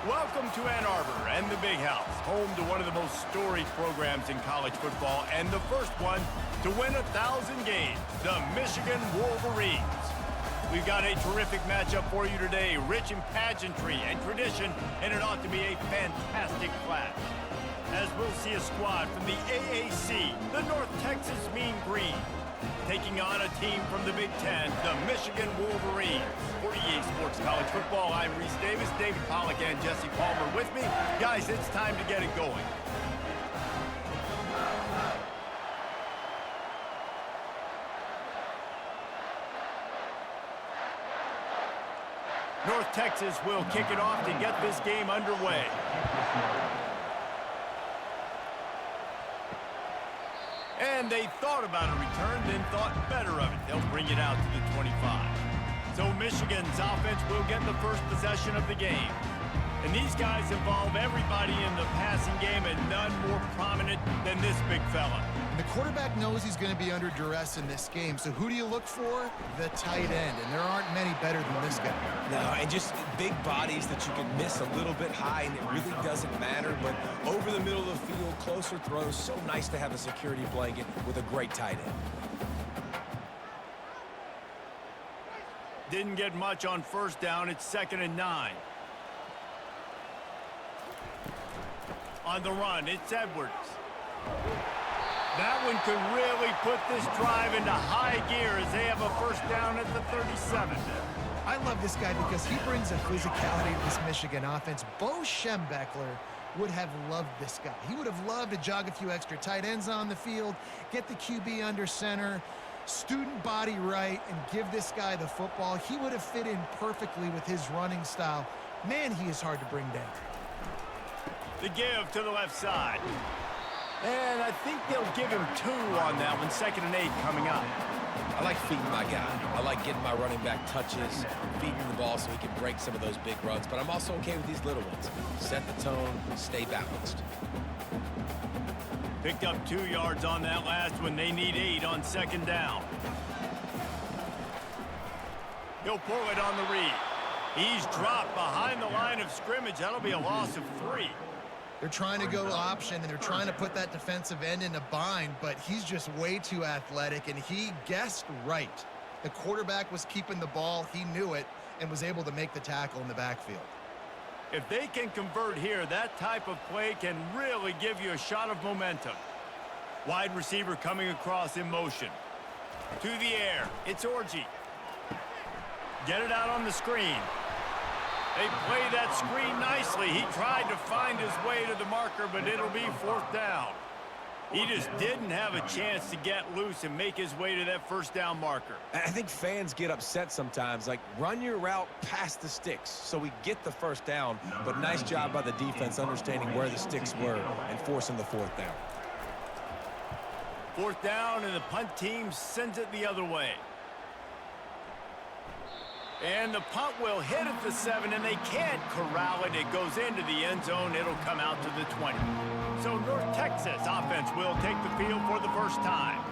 Welcome to Ann Arbor and the Big House, home to one of the most storied programs in college football and the first one to win 1,000 games, the Michigan Wolverines. We've got a terrific matchup for you today, rich in pageantry and tradition, and it ought to be a fantastic clash. As we'll see a squad from the AAC, the North Texas Mean Green, taking on a team from the Big Ten, the Michigan Wolverines. For EA Sports College Football, I'm Reese Davis, David Pollack, and Jesse Palmer with me. Guys, it's time to get it going. North Texas will kick it off to get this game underway. And they thought about a return, then thought better of it. They'll bring it out to the 25. So Michigan's offense will get the first possession of the game. And these guys involve everybody in the passing game, and none more prominent than this big fella. And the quarterback knows he's going to be under duress in this game. So who do you look for? The tight end. And there aren't many better than this guy. No, and just big bodies that you can miss a little bit high, and it really doesn't matter. But over the middle of the field, closer throws, so nice to have a security blanket with a great tight end. Didn't get much on first down. It's 2nd and 9. On the run, it's Edwards. That one could really put this drive into high gear as they have a first down at the 37. I love this guy because he brings a physicality to this Michigan offense. Bo Schembechler would have loved this guy. He would have loved to jog a few extra tight ends on the field, get the QB under center, student body right, and give this guy the football. He would have fit in perfectly with his running style. Man, he is hard to bring down. The give to the left side. And I think they'll give him 2 on that one. 2nd and 8 coming up. I like feeding my guy. I like getting my running back touches, feeding the ball so he can break some of those big runs. But I'm also okay with these little ones. Set the tone, stay balanced. Picked up 2 yards on that last one. They need 8 on 2nd down. He'll pull it on the read. He's dropped behind the line of scrimmage. That'll be a loss of 3. They're trying to go option, and they're trying to put that defensive end in a bind, but he's just way too athletic, and he guessed right. The quarterback was keeping the ball. He knew it and was able to make the tackle in the backfield. If they can convert here, that type of play can really give you a shot of momentum. Wide receiver coming across in motion. To the air, it's Orji. Get it out on the screen. They play that screen nicely. He tried to find his way to the marker, but it'll be 4th down. He just didn't have a chance to get loose and make his way to that first down marker. I think fans get upset sometimes, like run your route past the sticks so we get the first down, but nice job by the defense understanding where the sticks were and forcing the 4th down. 4th down, and the punt team sends it the other way. And the punt will hit at the 7, and they can't corral it. It goes into the end zone. It'll come out to the 20. So North Texas offense will take the field for the first time.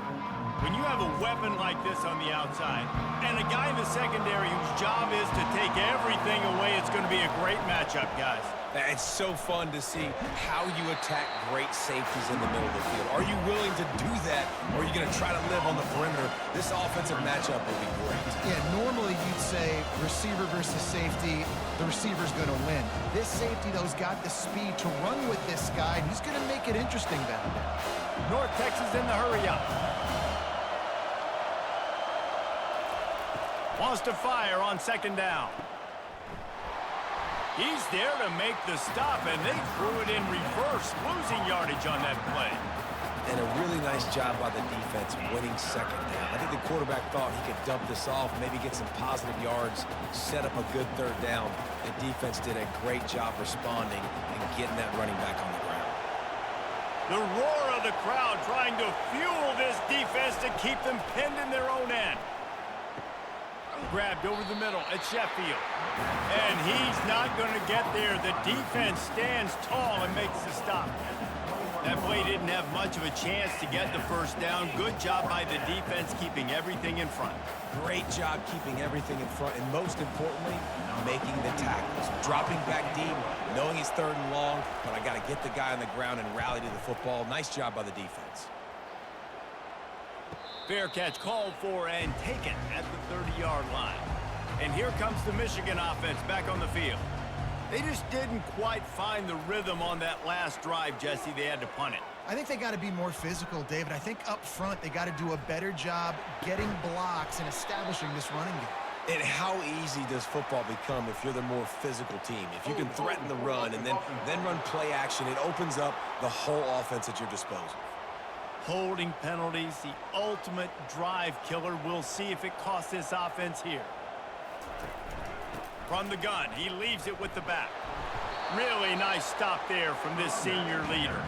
When you have a weapon like this on the outside and a guy in the secondary whose job is to take everything away, it's going to be a great matchup, guys. It's so fun to see how you attack great safeties in the middle of the field. Are you willing to do that, or are you going to try to live on the perimeter? This offensive matchup will be great. Yeah, normally you'd say receiver versus safety, the receiver's going to win. This safety, though, has got the speed to run with this guy, and he's going to make it interesting down there. North Texas in the hurry-up. Wants to fire on 2nd down. He's there to make the stop, and they threw it in reverse, losing yardage on that play. And a really nice job by the defense winning 2nd down. I think the quarterback thought he could dump this off, maybe get some positive yards, set up a good 3rd down. The defense did a great job responding and getting that running back on the ground. The roar of the crowd trying to fuel this defense to keep them pinned in their own end. Grabbed over the middle at Sheffield. And he's not going to get there. The defense stands tall and makes the stop. That play didn't have much of a chance to get the first down. Good job by the defense keeping everything in front. Great job keeping everything in front, and most importantly, making the tackles. Dropping back deep, knowing it's 3rd and long, but I got to get the guy on the ground and rally to the football. Nice job by the defense. Fair catch called for and taken at the 30-yard line. And here comes the Michigan offense back on the field. They just didn't quite find the rhythm on that last drive, Jesse. They had to punt it. I think they got to be more physical, David. I think up front they got to do a better job getting blocks and establishing this running game. And how easy does football become if you're the more physical team? If you can threaten the run and then run play action, it opens up the whole offense at your disposal. Holding penalties, the ultimate drive killer. We'll see if it costs this offense here. From the gun, he leaves it with the back. Really nice stop there from this senior leader.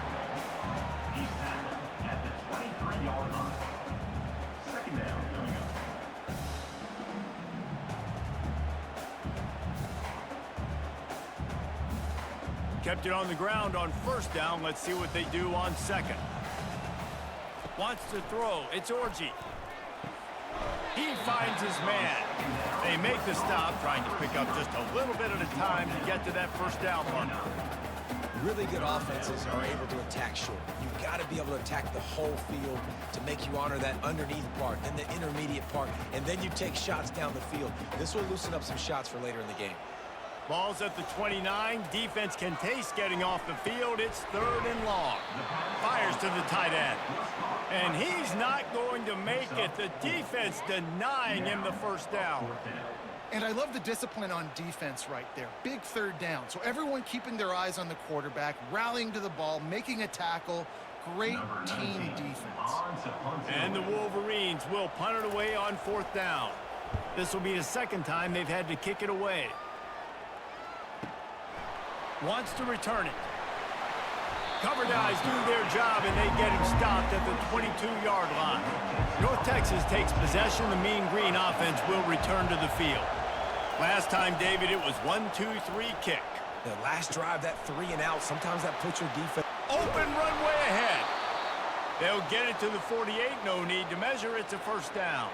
He's tackled at the 23-yard line. 2nd down coming up. Kept it on the ground on 1st down. Let's see what they do on 2nd. Wants to throw. It's Orji. He finds his man. They make the stop, trying to pick up just a little bit at a time to get to that 1st down marker. Really good offenses are able to attack short. You've got to be able to attack the whole field to make you honor that underneath part and the intermediate part, and then you take shots down the field. This will loosen up some shots for later in the game. Ball's at the 29. Defense can taste getting off the field. It's 3rd and long. Fires to the tight end. And he's not going to make it. The defense denying him the 1st down. And I love the discipline on defense right there. Big 3rd down. So everyone keeping their eyes on the quarterback, rallying to the ball, making a tackle. Great team defense. And the Wolverines will punt it away on 4th down. This will be the 2nd time they've had to kick it away. Wants to return it. Cover guys do their job, and they get him stopped at the 22-yard line. North Texas takes possession. The Mean Green offense will return to the field. Last time, David, it was 1-2-3 kick. The last drive, that 3 and out, sometimes that puts your defense. Open runway ahead. They'll get it to the 48. No need to measure. It's a 1st down.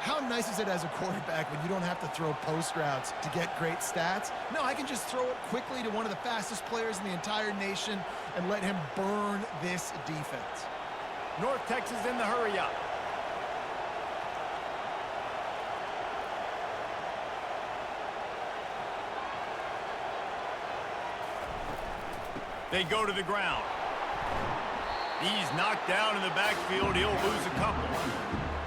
How nice is it as a quarterback when you don't have to throw post routes to get great stats? No, I can just throw it quickly to one of the fastest players in the entire nation and let him burn this defense. North Texas in the hurry-up. They go to the ground. He's knocked down in the backfield. He'll lose a couple.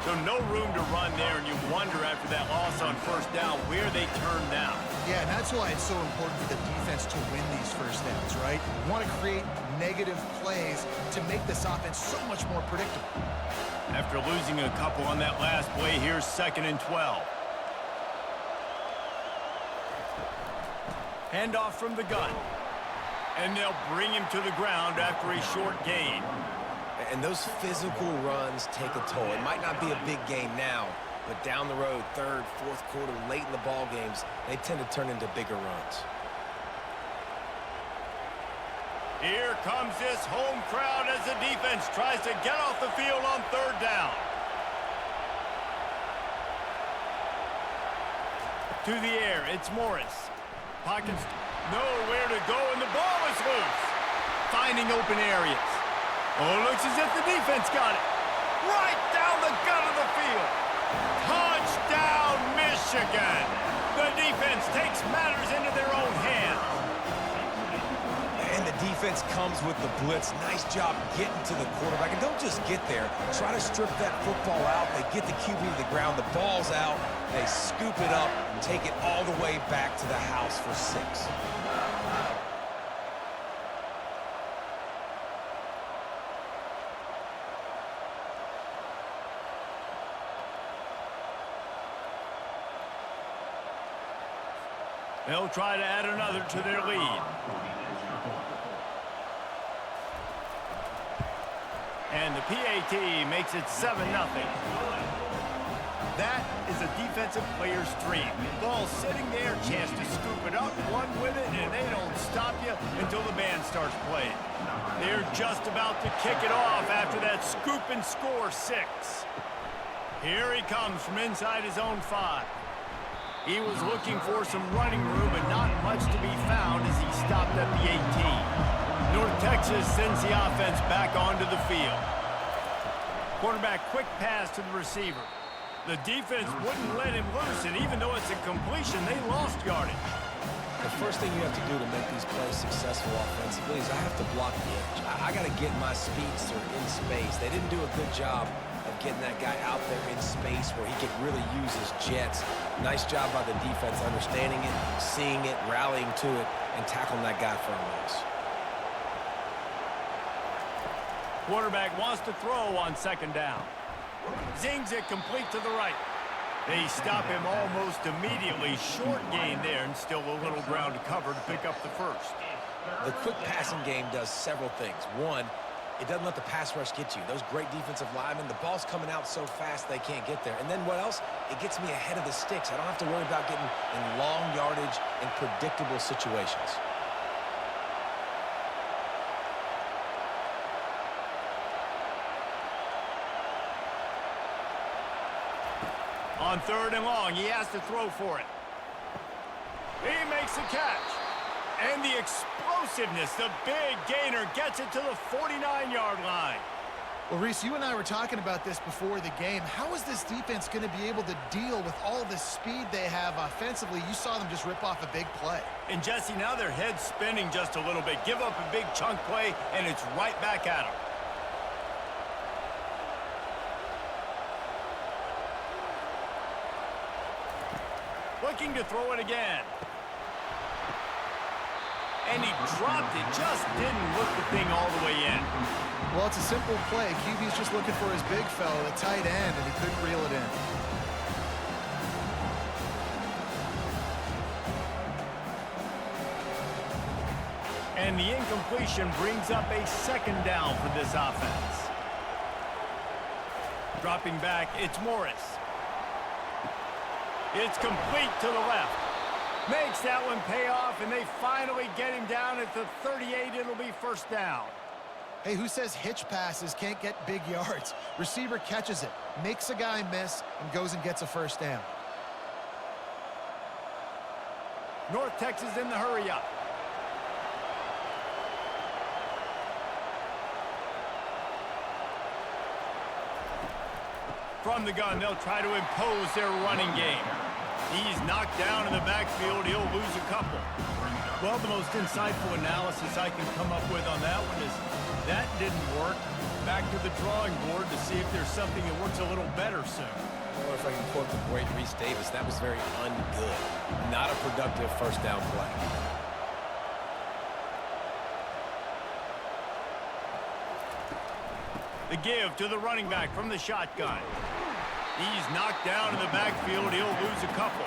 So no room to run there, and you wonder after that loss on 1st down where they turn down. Yeah, and that's why it's so important for the defense to win these 1st downs, right? You want to create negative plays to make this offense so much more predictable. After losing a couple on that last play, here's 2nd and 12. Handoff from the gun. And they'll bring him to the ground after a short gain. And those physical runs take a toll. It might not be a big game now, but down the road, 3rd, 4th quarter, late in the ball games, they tend to turn into bigger runs. Here comes this home crowd as the defense tries to get off the field on 3rd down. To the air, it's Morris. Pockets nowhere to go, and the ball is loose. Finding open areas. Oh, looks as if the defense got it. Right down the gut of the field. Touchdown, Michigan. The defense takes matters into their own hands. And the defense comes with the blitz. Nice job getting to the quarterback. And don't just get there. Try to strip that football out. They get the QB to the ground. The ball's out. They scoop it up, take it all the way back to the house for 6. They'll try to add another to their lead. And the PAT makes it 7-0. That is a defensive player's dream. Ball sitting there, chance to scoop it up, one with it, and they don't stop you until the band starts playing. They're just about to kick it off after that scoop and score 6. Here he comes from inside his own 5. He was looking for some running room, but not much to be found as he stopped at the 18. North Texas sends the offense back onto the field. Quarterback quick pass to the receiver. The defense wouldn't let him loose, and even though it's a completion, they lost yardage. The first thing you have to do to make these plays successful offensively is I have to block the edge. I got to get my speedster in space. They didn't do a good job of getting that guy out there in space where he could really use his jets. Nice job by the defense understanding it, seeing it, rallying to it, and tackling that guy for a loss. Quarterback wants to throw on second down. Zings it complete to the right. They stop him almost immediately. Short gain there, and still a little ground to cover to pick up the first. The quick passing game does several things. One, it doesn't let the pass rush get you. Those great defensive linemen, the ball's coming out so fast they can't get there. And then what else? It gets me ahead of the sticks. I don't have to worry about getting in long yardage and predictable situations. On third and long, he has to throw for it. He makes the catch. And the explosiveness, the big gainer, gets it to the 49-yard line. Well, Reese, you and I were talking about this before the game. How is this defense going to be able to deal with all the speed they have offensively? You saw them just rip off a big play. And, Jesse, now their head's spinning just a little bit. Give up a big chunk play, and it's right back at them. Looking to throw it again. And he dropped it. Just didn't look the thing all the way in. Well, it's a simple play. QB's just looking for his big fella, the tight end, and he couldn't reel it in. And the incompletion brings up a second down for this offense. Dropping back, it's Morris. It's complete to the left. Makes that one pay off, and they finally get him down at the 38. It'll be first down. Hey, who says hitch passes can't get big yards? Receiver catches it, makes a guy miss, and goes and gets a first down. North Texas in the hurry-up. From the gun, they'll try to impose their running game. He's knocked down in the backfield. He'll lose a couple. Well, the most insightful analysis I can come up with on that one is that didn't work. Back to the drawing board to see if there's something that works a little better soon. Or if I can quote the great Reese Davis, that was very ungood. Not a productive first down play. The give to the running back from the shotgun. He's knocked down in the backfield. He'll lose a couple.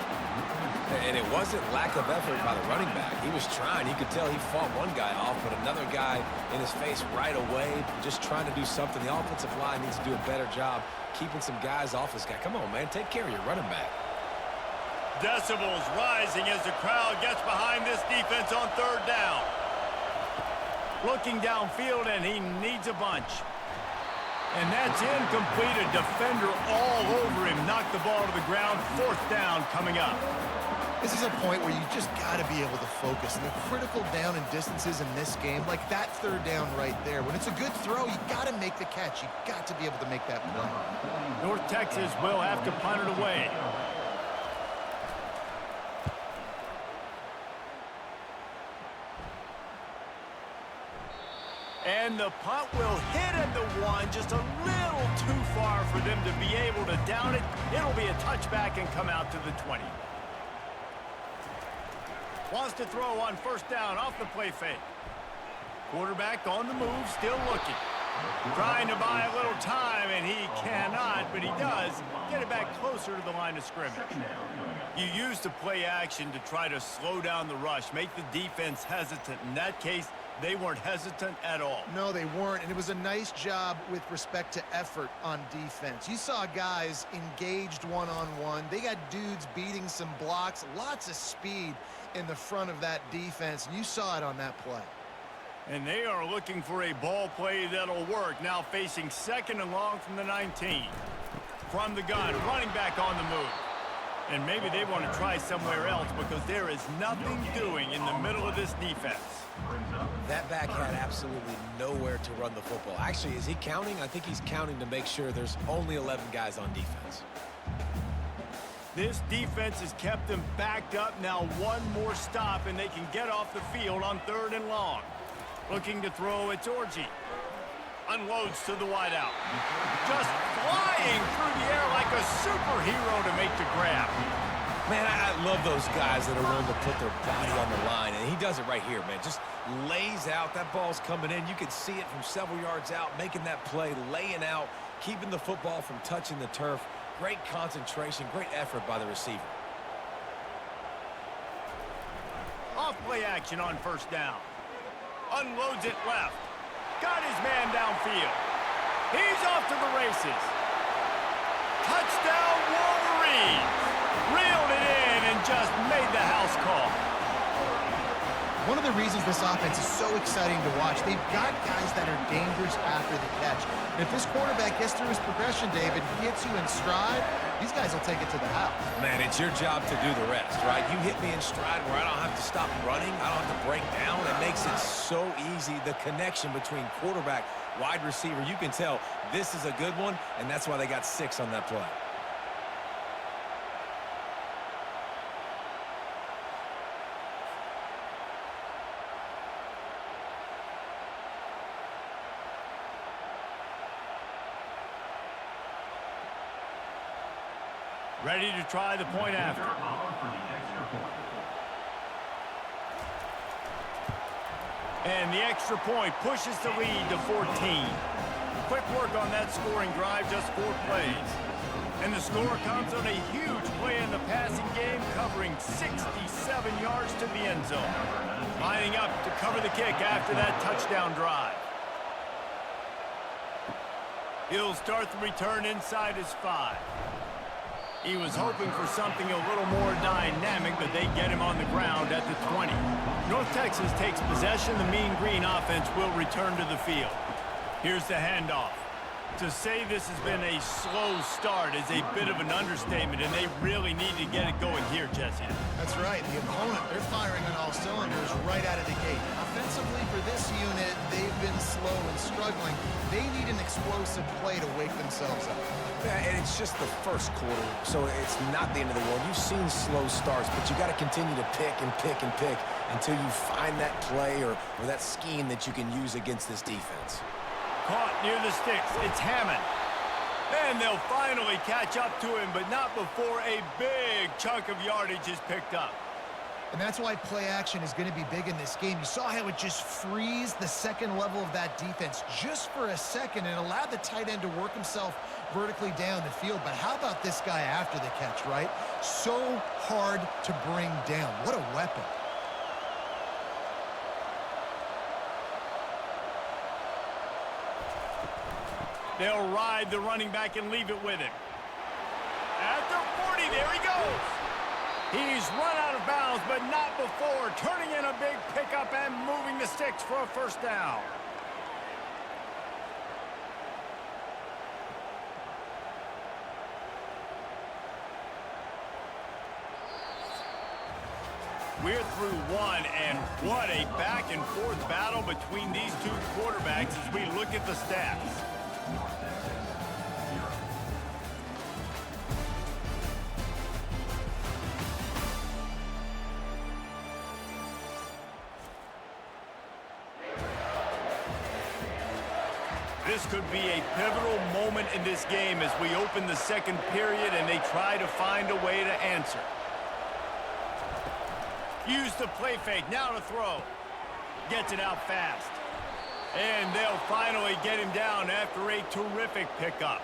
And it wasn't lack of effort by the running back. He was trying. You could tell he fought one guy off, but another guy in his face right away, just trying to do something. The offensive line needs to do a better job keeping some guys off this guy. Come on, man. Take care of your running back. Decibels rising as the crowd gets behind this defense on third down. Looking downfield, and he needs a bunch. And that's incomplete. A defender all over him. Knocked the ball to the ground. Fourth down coming up. This is a point where you just got to be able to focus. And the critical down and distances in this game, like that third down right there. When it's a good throw, you got to make the catch. You got to be able to make that play. North Texas will have to punt it away. And the punt will hit at the one, just a little too far for them to be able to down it. It'll be a touchback and come out to the 20. Wants to throw on first down off the play fake. Quarterback on the move, still looking. Trying to buy a little time, and he cannot, but he does get it back closer to the line of scrimmage. You use the play action to try to slow down the rush, make the defense hesitant. In that case, they weren't hesitant at all. No, they weren't, and it was a nice job with respect to effort on defense. You saw guys engaged one-on-one. They got dudes beating some blocks, lots of speed in the front of that defense, and you saw it on that play. And they are looking for a ball play that'll work. Now facing second and long from the 19. From the gun, running back on the move. And maybe they want to try somewhere else because there is nothing doing in the middle of this defense. That back had absolutely nowhere to run the football. Actually, is he counting? I think he's counting to make sure there's only 11 guys on defense. This defense has kept them backed up. Now one more stop, and they can get off the field on 3rd and long. Looking to throw, it's Orji. Unloads to the wideout. Just flying through the air like a superhero to make the grab. Man, I love those guys that are willing to put their body on the line, and he does it right here, man. Just lays out. That ball's coming in. You can see it from several yards out, making that play, laying out, keeping the football from touching the turf. Great concentration, great effort by the receiver. Off play action on 1st down. Unloads it left. Got his man downfield. He's off to the races. Touchdown Wolverines. Reeled it in and just made the house call. One of the reasons this offense is so exciting to watch, they've got guys that are dangerous after the catch. And if this quarterback gets through his progression, David, gets you in stride, these guys will take it to the house. Man, it's your job to do the rest, right? You hit me in stride where I don't have to stop running. I don't have to break down. It makes it so easy. The connection between quarterback, wide receiver, you can tell this is a good one, and that's why they got 6 on that play. Ready to try the point after. And the extra point pushes the lead to 14. Quick work on that scoring drive, just 4 plays. And the score comes on a huge play in the passing game, covering 67 yards to the end zone. Lining up to cover the kick after that touchdown drive. He'll start the return inside his 5. He was hoping for something a little more dynamic, but they get him on the ground at the 20. North Texas takes possession. The Mean Green offense will return to the field. Here's the handoff. To say this has been a slow start is a bit of an understatement, and they really need to get it going here, Jesse. That's right. The opponent, they're firing on all cylinders right out of the gate. Offensively for this unit, they've been slow and struggling. They need an explosive play to wake themselves up. Yeah, and it's just the first quarter, so it's not the end of the world. You've seen slow starts, but you got to continue to pick and pick and pick until you find that play or that scheme that you can use against this defense. Caught near the sticks. It's Hammond. And they'll finally catch up to him, but not before a big chunk of yardage is picked up. And that's why play action is going to be big in this game. You saw how it just frees the second level of that defense just for a second and allowed the tight end to work himself vertically down the field. But how about this guy after the catch, right? So hard to bring down. What a weapon. They'll ride the running back and leave it with him. At the 40, there he goes. He's run out of bounds, but not before turning in a big pickup and moving the sticks for a 1st down. We're through 1, and what a back-and-forth battle between these 2 quarterbacks as we look at the stats. This could be a pivotal moment in this game as we open the second period and they try to find a way to answer. Use the play fake, now to throw. Gets it out fast. And they'll finally get him down after a terrific pickup.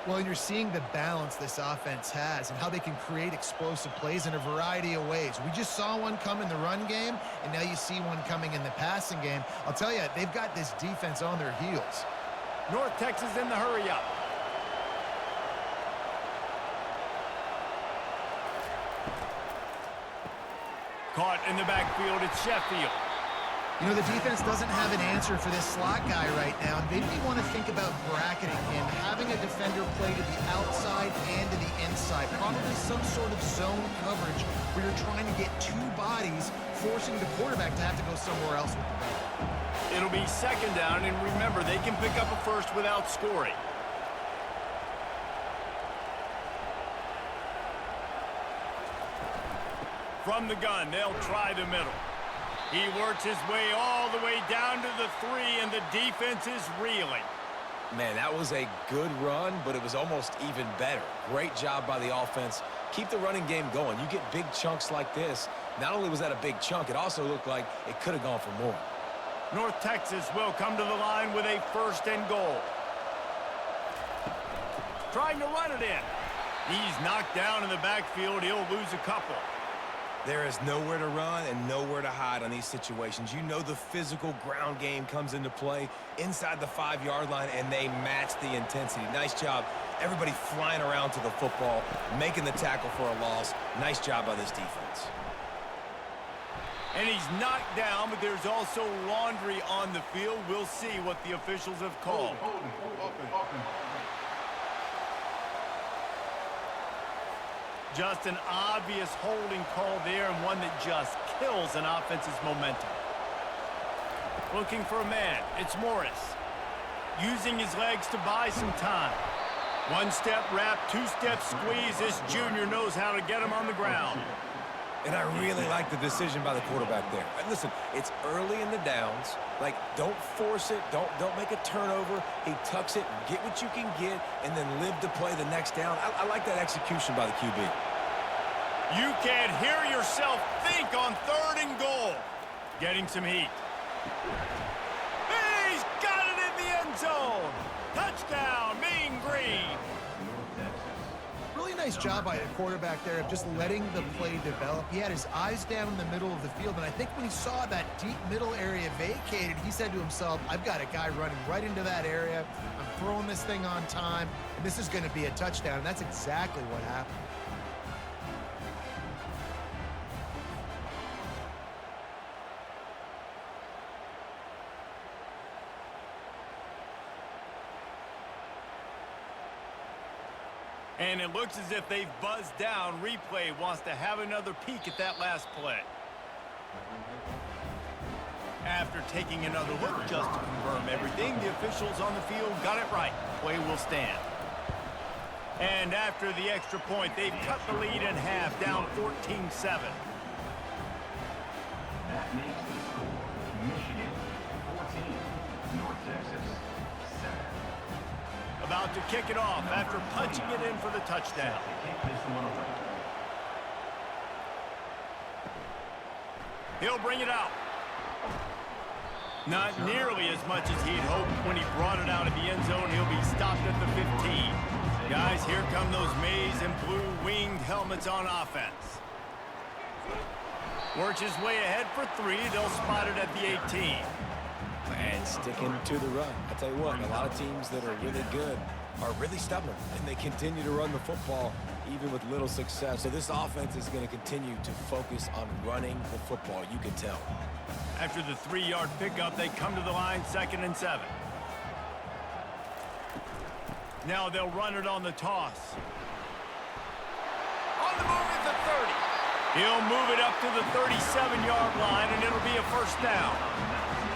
Well, you're seeing the balance this offense has and how they can create explosive plays in a variety of ways. We just saw one come in the run game, and now you see one coming in the passing game. I'll tell you, they've got this defense on their heels. North Texas in the hurry-up. Caught in the backfield, it's Sheffield. You know, the defense doesn't have an answer for this slot guy right now, and maybe you want to think about bracketing him, having a defender play to the outside and to the inside, probably some sort of zone coverage where you're trying to get two bodies, forcing the quarterback to have to go somewhere else with the ball. It'll be second down, and remember, they can pick up a first without scoring. From the gun, they'll try the middle. He works his way all the way down to the 3, and the defense is reeling. Man, that was a good run, but it was almost even better. Great job by the offense. Keep the running game going. You get big chunks like this. Not only was that a big chunk, it also looked like it could have gone for more. North Texas will come to the line with a 1st and goal. Trying to run it in. He's knocked down in the backfield. He'll lose a couple. There is nowhere to run and nowhere to hide on these situations. You know the physical ground game comes into play inside the 5-yard line, and they match the intensity. Nice job. Everybody flying around to the football, making the tackle for a loss. Nice job by this defense. And he's knocked down, but there's also laundry on the field. We'll see what the officials have called. Just an obvious holding call there, and one that just kills an offense's momentum. Looking for a man. It's Morris. Using his legs to buy some time. 1-step wrap, 2-step squeeze. This junior knows how to get him on the ground. And I really like the decision by the quarterback there. And listen, it's early in the downs. Like, don't force it. Don't make a turnover. He tucks it, get what you can get, and then live to play the next down. I like that execution by the QB. You can't hear yourself think on 3rd and goal. Getting some heat. He's got it in the end zone. Touchdown, Mean Green. Really nice job by the quarterback there of just letting the play develop. He had his eyes down in the middle of the field, and I think when he saw that deep middle area vacated, he said to himself, I've got a guy running right into that area. I'm throwing this thing on time, and this is going to be a touchdown, and that's exactly what happened. And it looks as if they've buzzed down. Replay wants to have another peek at that last play. After taking another look just to confirm everything, the officials on the field got it right. Play will stand. And after the extra point, they've cut the lead in half, down 14-7. That makes the score Michigan 14, North Texas 7. About to kick it off after punching it in for the touchdown. He'll bring it out. Not nearly as much as he'd hoped when he brought it out of the end zone. He'll be stopped at the 15. Guys, here come those maize and blue winged helmets on offense. Works his way ahead for 3. They'll spot it at the 18. And sticking to the run. I tell you what, a lot of teams that are really good are really stubborn, and they continue to run the football even with little success. So this offense is going to continue to focus on running the football, you can tell. After the 3-yard pickup, they come to the line, 2nd and 7. Now they'll run it on the toss. On the move at the 30. He'll move it up to the 37-yard line, and it'll be a 1st down.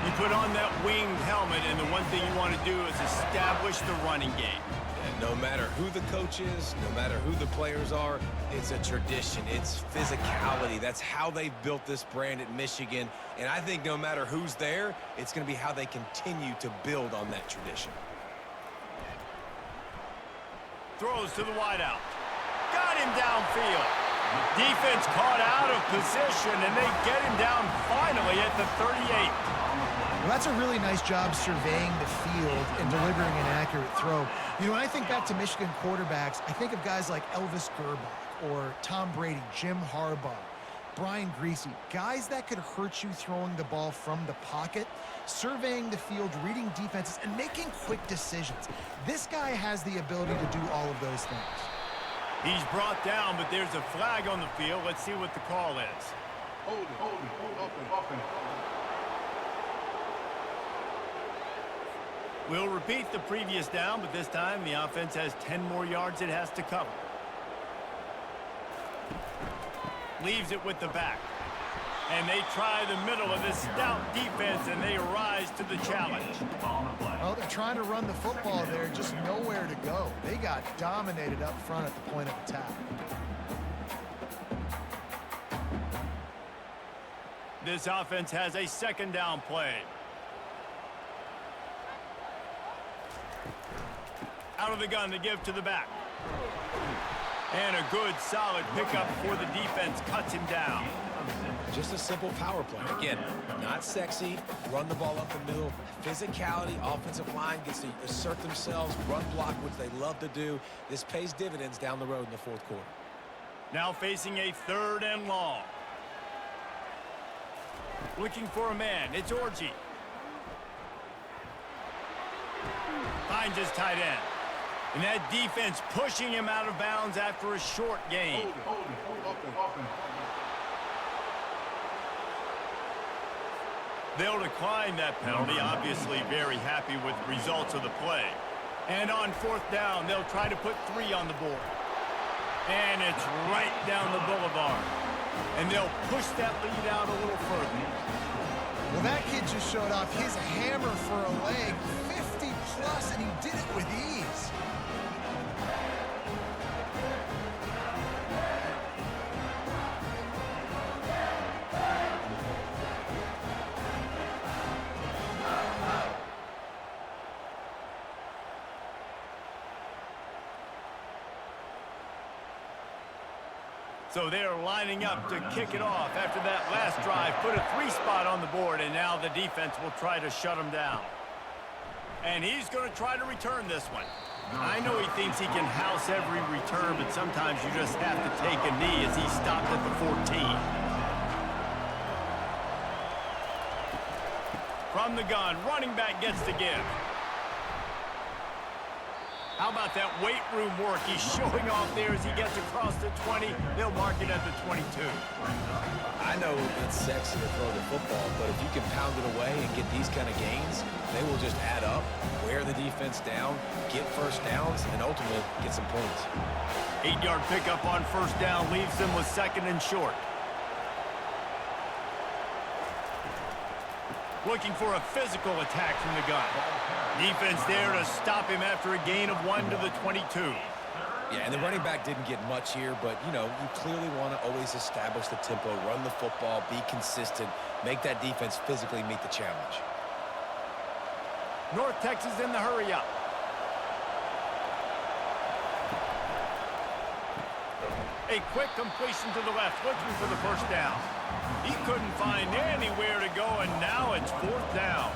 You put on that winged helmet, and the one thing you want to do is establish the running game. And no matter who the coach is, no matter who the players are, it's a tradition. It's physicality. That's how they've built this brand at Michigan. And I think no matter who's there, it's going to be how they continue to build on that tradition. Throws to the wideout. Got him downfield. Defense caught out of position, and they get him down finally at the 38. Well, that's a really nice job surveying the field and delivering an accurate throw. You know, when I think back to Michigan quarterbacks, I think of guys like Elvis Gerbach or Tom Brady, Jim Harbaugh, Brian Griese, guys that could hurt you throwing the ball from the pocket, surveying the field, reading defenses, and making quick decisions. This guy has the ability to do all of those things. He's brought down, but there's a flag on the field. Let's see what the call is. Hold it, open. We'll repeat the previous down, but this time the offense has 10 more yards it has to cover. Leaves it with the back. And they try the middle of this stout defense, and they rise to the challenge. Oh, they're trying to run the football there, just nowhere to go. They got dominated up front at the point of attack. This offense has a second down play. Out of the gun to give to the back. And a good, solid pickup before the defense cuts him down. Just a simple power play. Again, not sexy, run the ball up the middle. Physicality, offensive line gets to assert themselves, run block, which they love to do. This pays dividends down the road in the fourth quarter. Now facing a 3rd and long. Looking for a man. It's Orji. Finds his tight end. And that defense pushing him out of bounds after a short gain. They'll decline that penalty, obviously very happy with the results of the play. And on 4th down, they'll try to put 3 on the board. And it's right down the boulevard. And they'll push that lead out a little further. Well, that kid just showed off his hammer for a leg, 50 plus, and he did it with ease. So they're lining up to kick it off after that last drive. Put a 3 spot on the board, and now the defense will try to shut him down. And he's going to try to return this one. I know he thinks he can house every return, but sometimes you just have to take a knee as he stopped at the 14. From the gun, running back gets the give. How about that weight room work he's showing off there as he gets across the 20? They'll mark it at the 22. I know it's sexy to throw the football, but if you can pound it away and get these kind of gains, they will just add up, wear the defense down, get first downs, and ultimately get some points. 8-yard pickup on 1st down leaves them with 2nd and short. Looking for a physical attack from the gun. Defense there to stop him after a gain of 1 to the 22. Yeah, and the running back didn't get much here, but, you know, you clearly want to always establish the tempo, run the football, be consistent, make that defense physically meet the challenge. North Texas in the hurry-up. A quick completion to the left, looking for the 1st down. He couldn't find anywhere to go, and now it's 4th down.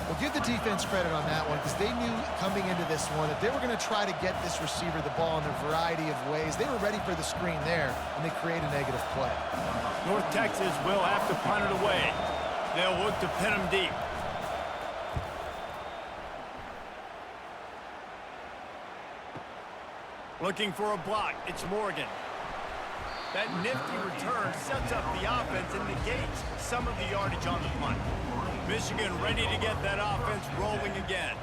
Well, give the defense credit on that one, because they knew coming into this one that they were going to try to get this receiver the ball in a variety of ways. They were ready for the screen there, and they create a negative play. North Texas will have to punt it away. They'll look to pin him deep. Looking for a block. It's Morgan. That nifty return sets up the offense and negates some of the yardage on the punt. Michigan ready to get that offense rolling again.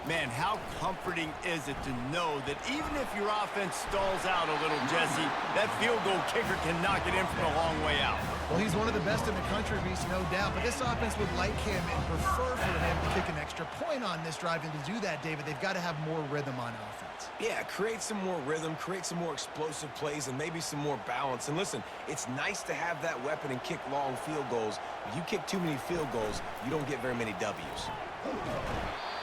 Man, how comforting is it to know that even if your offense stalls out a little, Jesse, that field goal kicker can knock it in from a long way out. Well, he's one of the best in the country, Reese, no doubt. But this offense would like him and prefer for him to kick an extra point on this drive. And to do that, David, they've got to have more rhythm on offense. Yeah, create some more rhythm, create some more explosive plays, and maybe some more balance. And listen, it's nice to have that weapon and kick long field goals. If you kick too many field goals, you don't get very many W's.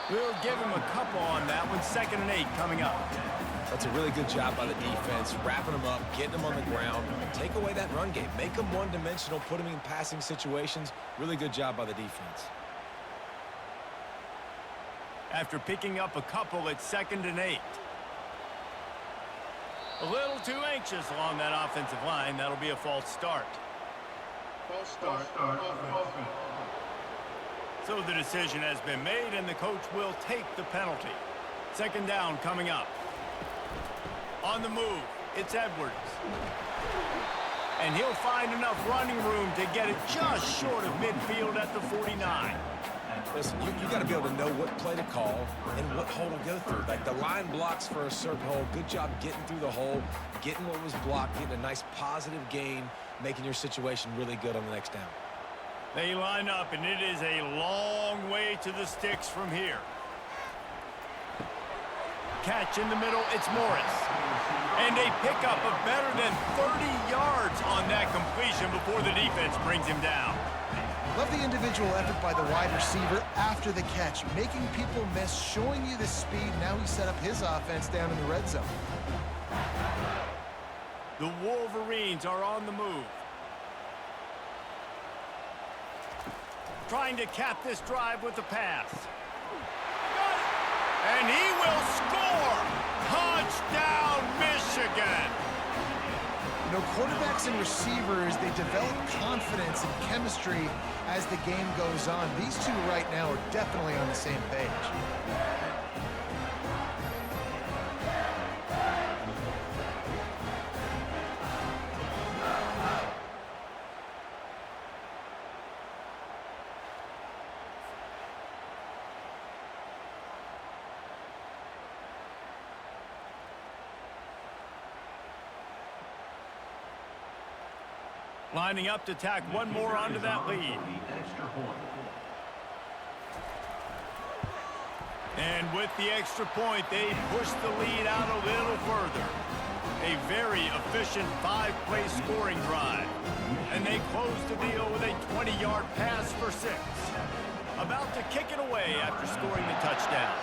We'll give him a couple on that one. 2nd and 8 coming up. That's a really good job by the defense, wrapping them up, getting them on the ground. Take away that run game. Make them one-dimensional, put them in passing situations. Really good job by the defense. After picking up a couple, it's 2nd and 8. A little too anxious along that offensive line. That'll be a false start. False start. Offense. So the decision has been made, and the coach will take the penalty. 2nd down coming up. On the move, it's Edwards. And he'll find enough running room to get it just short of midfield at the 49. Listen, you got to be able to know what play to call and what hole to go through. Like the line blocks for a certain hole. Good job getting through the hole, getting what was blocked, getting a nice positive gain, making your situation really good on the next down. They line up, and it is a long way to the sticks from here. Catch in the middle, it's Morris. And a pickup of better than 30 yards on that completion before the defense brings him down. Love the individual effort by the wide receiver after the catch, making people miss, showing you the speed. Now he set up his offense down in the red zone. The Wolverines are on the move. Trying to cap this drive with the pass. And he will score! Touchdown, Michigan! You know, quarterbacks and receivers, they develop confidence and chemistry as the game goes on. These two right now are definitely on the same page. Lining up to tack one more onto that lead. And with the extra point, they push the lead out a little further. A very efficient 5-play scoring drive. And they close the deal with a 20-yard pass for 6. About to kick it away after scoring the touchdown.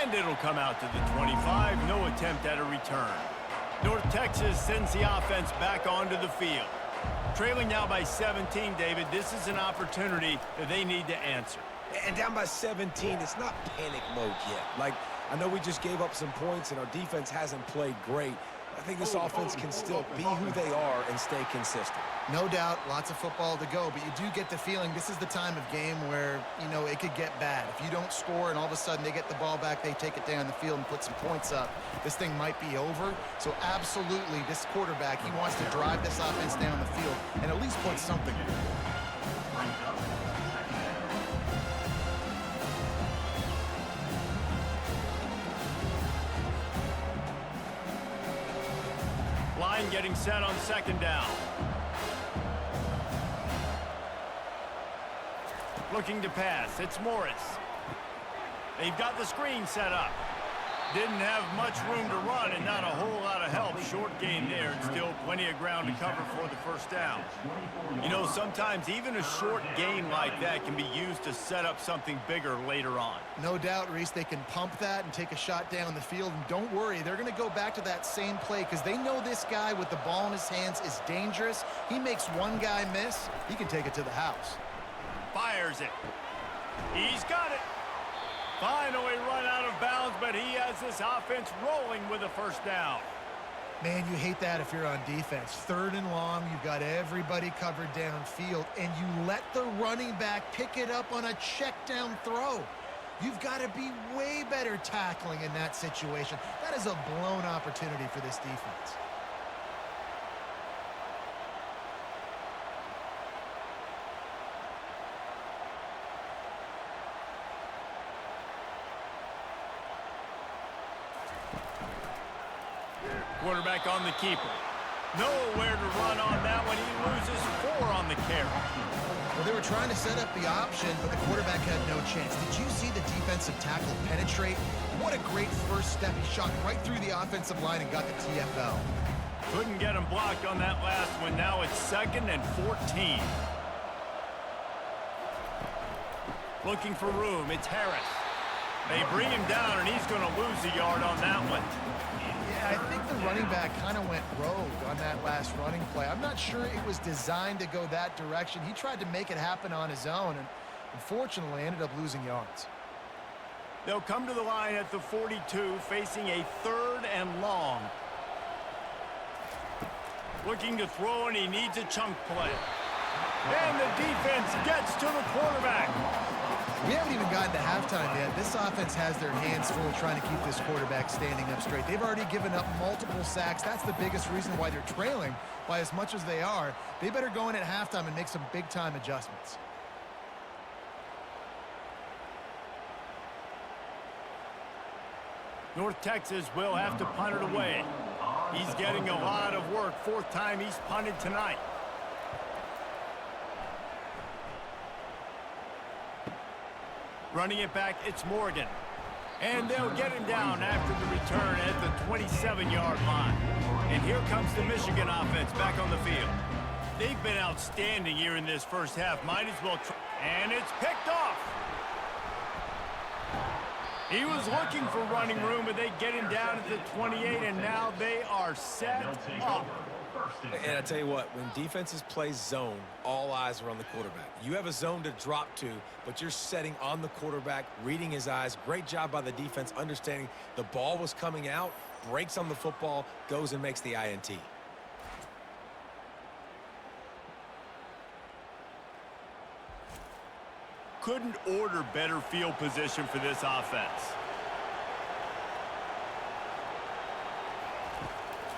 And it'll come out to the 25. No attempt at a return. North Texas sends the offense back onto the field. Trailing now by 17, David, this is an opportunity that they need to answer. And down by 17, it's not panic mode yet. Like, I know we just gave up some points and our defense hasn't played great. I think this offense can still be who they are and stay consistent. No doubt, lots of football to go, but you do get the feeling this is the time of game where, you know, it could get bad. If you don't score and all of a sudden they get the ball back, they take it down the field and put some points up, this thing might be over. So absolutely, this quarterback, he wants to drive this offense down the field and at least put something in. Line getting set on second down. Looking to pass. It's Morris. They've got the screen set up. Didn't have much room to run and not a whole lot of help. Short gain there and still plenty of ground to cover for the first down. You know, sometimes even a short gain like that can be used to set up something bigger later on. No doubt, Reese, they can pump that and take a shot down the field. And don't worry, they're going to go back to that same play because they know this guy with the ball in his hands is dangerous. He makes one guy miss, he can take it to the house. Fires it. He's got it. Finally run out of bounds, but he has this offense rolling with a first down. Man, you hate that if you're on defense. 3rd and long, you've got everybody covered downfield, and you let the running back pick it up on a check down throw. You've got to be way better tackling in that situation. That is a blown opportunity for this defense. Quarterback on the keeper. Nowhere to run on that one. He loses 4 on the carry. Well, they were trying to set up the option, but the quarterback had no chance. Did you see the defensive tackle penetrate? What a great first step. He shot right through the offensive line and got the TFL. Couldn't get him blocked on that last one. Now it's 2nd and 14. Looking for room. It's Harris. They bring him down, and he's going to lose a yard on that one. I think the running back kind of went rogue on that last running play. I'm not sure it was designed to go that direction. He tried to make it happen on his own and unfortunately ended up losing yards. They'll come to the line at the 42, facing a 3rd and long. Looking to throw, and he needs a chunk play. And the defense gets to the quarterback. We haven't even gotten to halftime yet. This offense has their hands full trying to keep this quarterback standing up straight. They've already given up multiple sacks. That's the biggest reason why they're trailing by as much as they are. They better go in at halftime and make some big-time adjustments. North Texas will have to punt it away. He's getting a lot of work. Fourth time he's punted tonight. Running it back, it's Morgan. And they'll get him down after the return at the 27-yard line. And here comes the Michigan offense back on the field. They've been outstanding here in this first half. Might as well try. And it's picked off. He was looking for running room, but they get him down at the 28, and now they are set up. And I tell you what, when defenses play zone, all eyes are on the quarterback. You have a zone to drop to, but you're setting on the quarterback, reading his eyes. Great job by the defense, understanding the ball was coming out, breaks on the football, goes and makes the INT. Couldn't order better field position for this offense.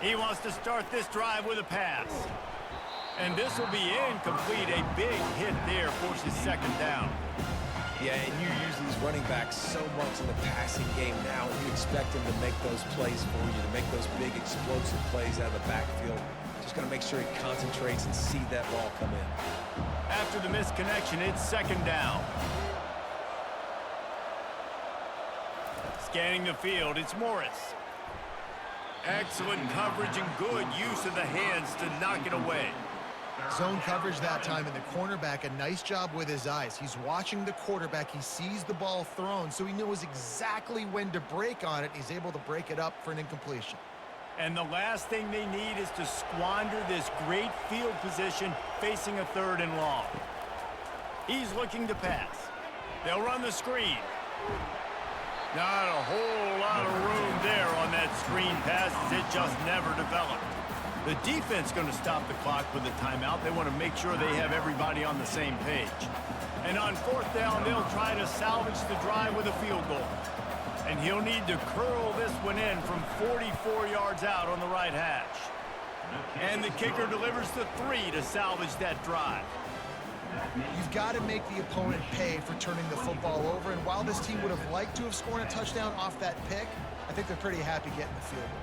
He wants to start this drive with a pass. And this will be incomplete. A big hit there forces second down. Yeah, and you use these running backs so much in the passing game now, and you expect them to make those plays for you, to make those big explosive plays out of the backfield. Just got to make sure he concentrates and see that ball come in. After the misconnection, it's second down. Scanning the field, it's Morris. Excellent coverage and good use of the hands to knock it away. Zone coverage that time, and the cornerback, a nice job with his eyes. He's watching the quarterback. He sees the ball thrown, so he knows exactly when to break on it. He's able to break it up for an incompletion. And the last thing they need is to squander this great field position facing a third and long. He's looking to pass. They'll run the screen. Not a whole lot of room there on that screen pass, as it just never developed. The defense going to stop the clock with a timeout. They want to make sure they have everybody on the same page. And on fourth down, they'll try to salvage the drive with a field goal. And he'll need to curl this one in from 44 yards out on the right hash. And the kicker delivers the 3 to salvage that drive. You've got to make the opponent pay for turning the football over, and while this team would have liked to have scored a touchdown off that pick, I think they're pretty happy getting the field goal.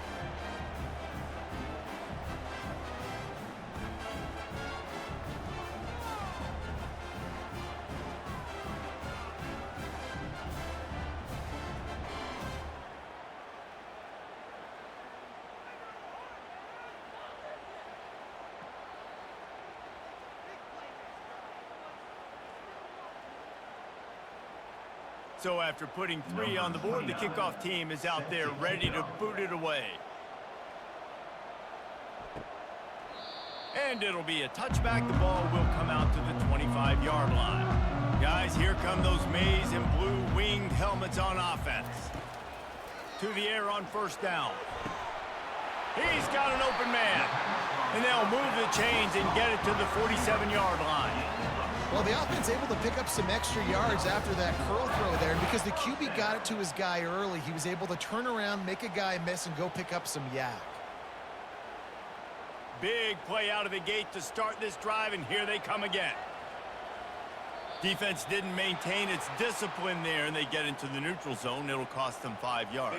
So after putting 3 on the board, the kickoff team is out there ready to boot it away. And it'll be a touchback. The ball will come out to the 25-yard line. Guys, here come those maize and blue winged helmets on offense. To the air on first down. He's got an open man. And they'll move the chains and get it to the 47-yard line. Well, the offense able to pick up some extra yards after that curl throw there, and because the QB got it to his guy early, he was able to turn around, make a guy miss, and go pick up some yak. Big play out of the gate to start this drive, and here they come again. Defense didn't maintain its discipline there, and they get into the neutral zone. It'll cost them 5 yards.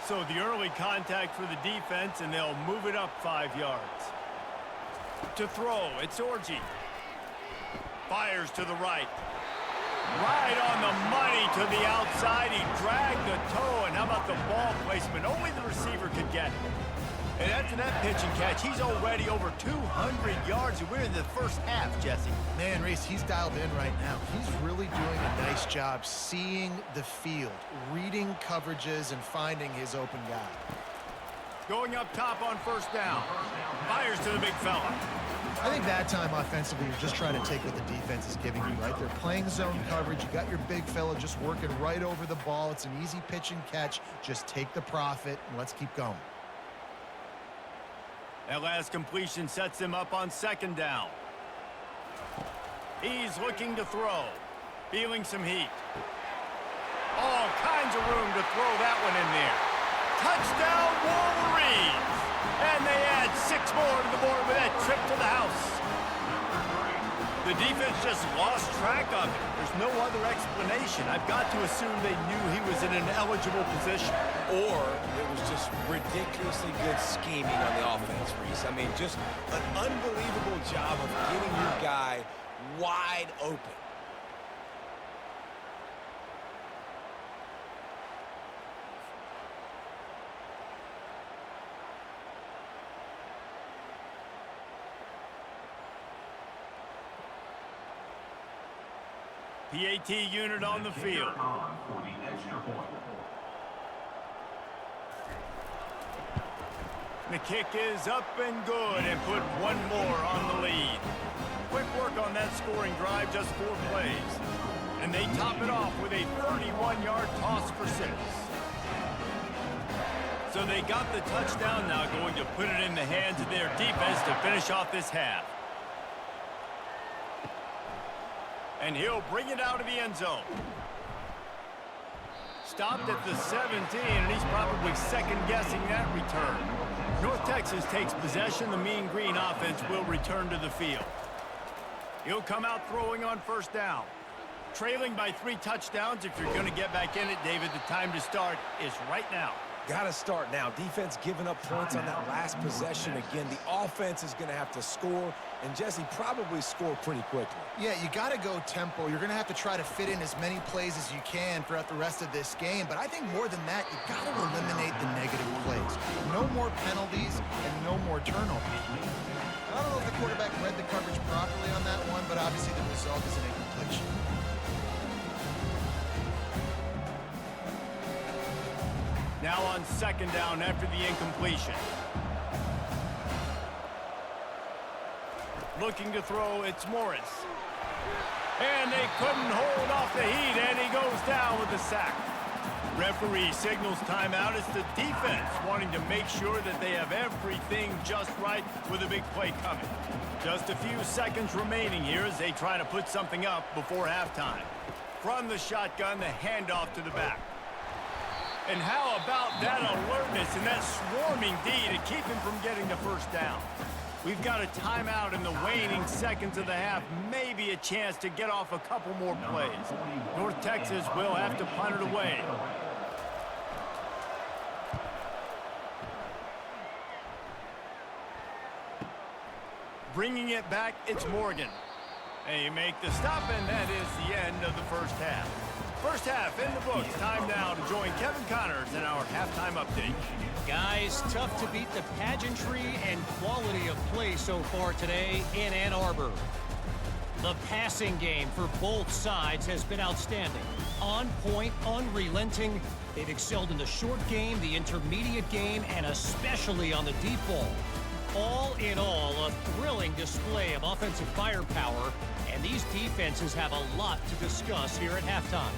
So the early contact for the defense, and they'll move it up 5 yards. To throw, it's Orji. Fires to the right. Right on the money to the outside. He dragged the toe, and how about the ball placement? Only the receiver could get it. And after that pitch and catch, he's already over 200 yards, and we're in the first half, Jesse. Man, Reese, he's dialed in right now. He's really doing a nice job seeing the field, reading coverages, and finding his open guy. Going up top on first down. Fires to the big fella. I think that time offensively, you're just trying to take what the defense is giving you, right? They're playing zone coverage. You got your big fella just working right over the ball. It's an easy pitch and catch. Just take the profit, and let's keep going. That last completion sets him up on second down. He's looking to throw. Feeling some heat. All kinds of room to throw that one in there. Touchdown, Wolverines! And they add 6 more to the board with that trip to the house. The defense just lost track of it. There's no other explanation. I've got to assume they knew he was in an eligible position. Or it was just ridiculously good scheming on the offense, Reese. I mean, just an unbelievable job of getting your guy wide open. PAT unit on the field. For the extra point. The kick is up and good and put one more on the lead. Quick work on that scoring drive, just 4 plays. And they top it off with a 31-yard toss for 6. So they got the touchdown, now going to put it in the hands of their defense to finish off this half. And he'll bring it out of the end zone. Stopped at the 17, and he's probably second-guessing that return. North Texas takes possession. The Mean Green offense will return to the field. He'll come out throwing on first down. Trailing by 3 touchdowns. If you're going to get back in it, David, the time to start is right now. Got to start now. Defense giving up points on that last possession. Again, the offense is going to have to score, and Jesse probably score pretty quickly. Yeah, you got to go tempo. You're going to have to try to fit in as many plays as you can throughout the rest of this game. But I think more than that, you got to eliminate the negative plays. No more penalties and no more turnovers. I don't know if the quarterback read the coverage properly on that one, but obviously the result is an incompletion. Now on second down after the incompletion. Looking to throw, it's Morris. And they couldn't hold off the heat, and he goes down with the sack. Referee signals timeout. It's the defense wanting to make sure that they have everything just right with a big play coming. Just a few seconds remaining here as they try to put something up before halftime. From the shotgun, the handoff to the back. And how about that alertness and that swarming D to keep him from getting the first down? We've got a timeout in the waning seconds of the half. Maybe a chance to get off a couple more plays. North Texas will have to punt it away. Bringing it back, it's Morgan. They make the stop, and that is the end of the first half. First half in the books. Time now to join Kevin Connors in our halftime update. Guys, tough to beat the pageantry and quality of play so far today in Ann Arbor. The passing game for both sides has been outstanding. On point, unrelenting. They've excelled in the short game, the intermediate game, and especially on the deep ball. All in all, a thrilling display of offensive firepower, and these defenses have a lot to discuss here at halftime.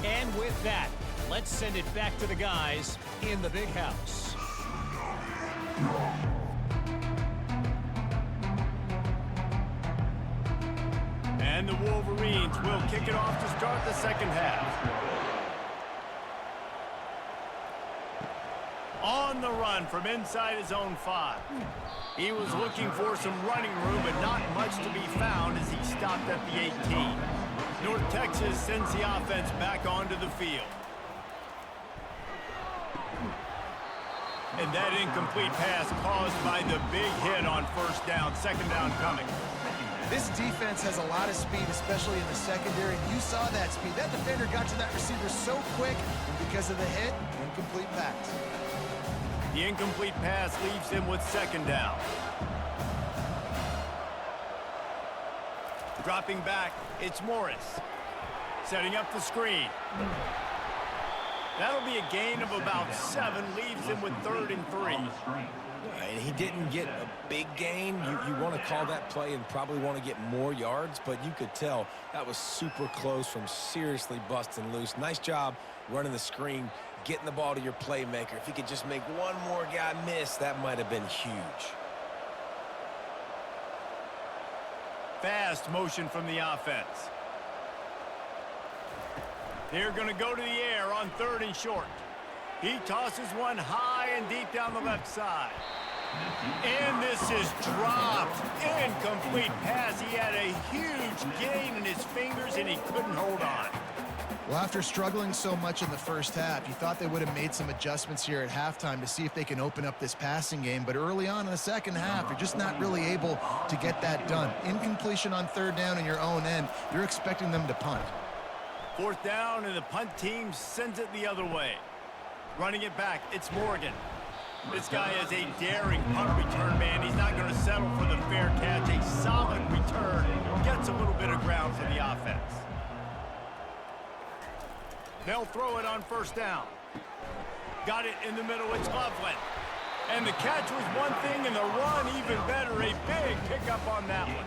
And with that, let's send it back to the guys in the big house. And the Wolverines will kick it off to start the second half. On the run from inside his own 5. He was looking for some running room, but not much to be found as he stopped at the 18. North Texas sends the offense back onto the field. And that incomplete pass caused by the big hit on first down. Second down coming. This defense has a lot of speed, especially in the secondary. You saw that speed. That defender got to that receiver so quick, and because of the hit, incomplete pass. The incomplete pass leaves him with second down. Dropping back, it's Morris. Setting up the screen. That'll be a gain of about 7, leaves him with 3rd and 3. And he didn't get a big gain. You want to call that play and probably want to get more yards, but you could tell that was super close from seriously busting loose. Nice job running the screen, getting the ball to your playmaker. If he could just make one more guy miss, that might have been huge. Fast motion from the offense. They're going to go to the air on 3rd and short. He tosses one high and deep down the left side. And this is dropped. Incomplete pass. He had a huge gain in his fingers, and he couldn't hold on. Well, after struggling so much in the first half, you thought they would have made some adjustments here at halftime to see if they can open up this passing game. But early on in the second half, you're just not really able to get that done. Incompletion on 3rd down in your own end. You're expecting them to punt. 4th down, and the punt team sends it the other way. Running it back, it's Morgan. This guy is a daring punt return man. He's not going to settle for the fair catch. A solid return. Gets a little bit of ground for the offense. They'll throw it on 1st down. Got it in the middle. It's Loveland. And the catch was one thing, and the run even better. A big pickup on that one.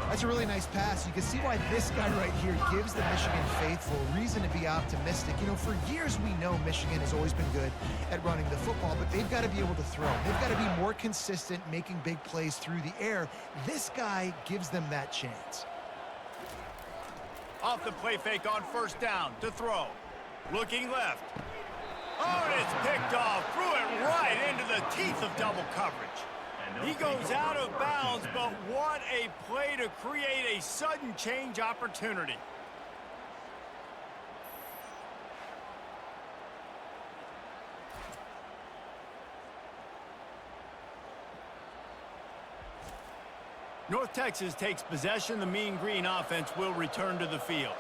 That's a really nice pass. You can see why this guy right here gives the Michigan faithful reason to be optimistic. You know, for years we know Michigan has always been good at running the football, but they've got to be able to throw. They've got to be more consistent, making big plays through the air. This guy gives them that chance. Off the play fake on 1st down to throw. Looking left. Oh, and it's picked off. Threw it right into the teeth of double coverage. He goes out of bounds, but what a play to create a sudden change opportunity. North Texas takes possession. The Mean Green offense will return to the field.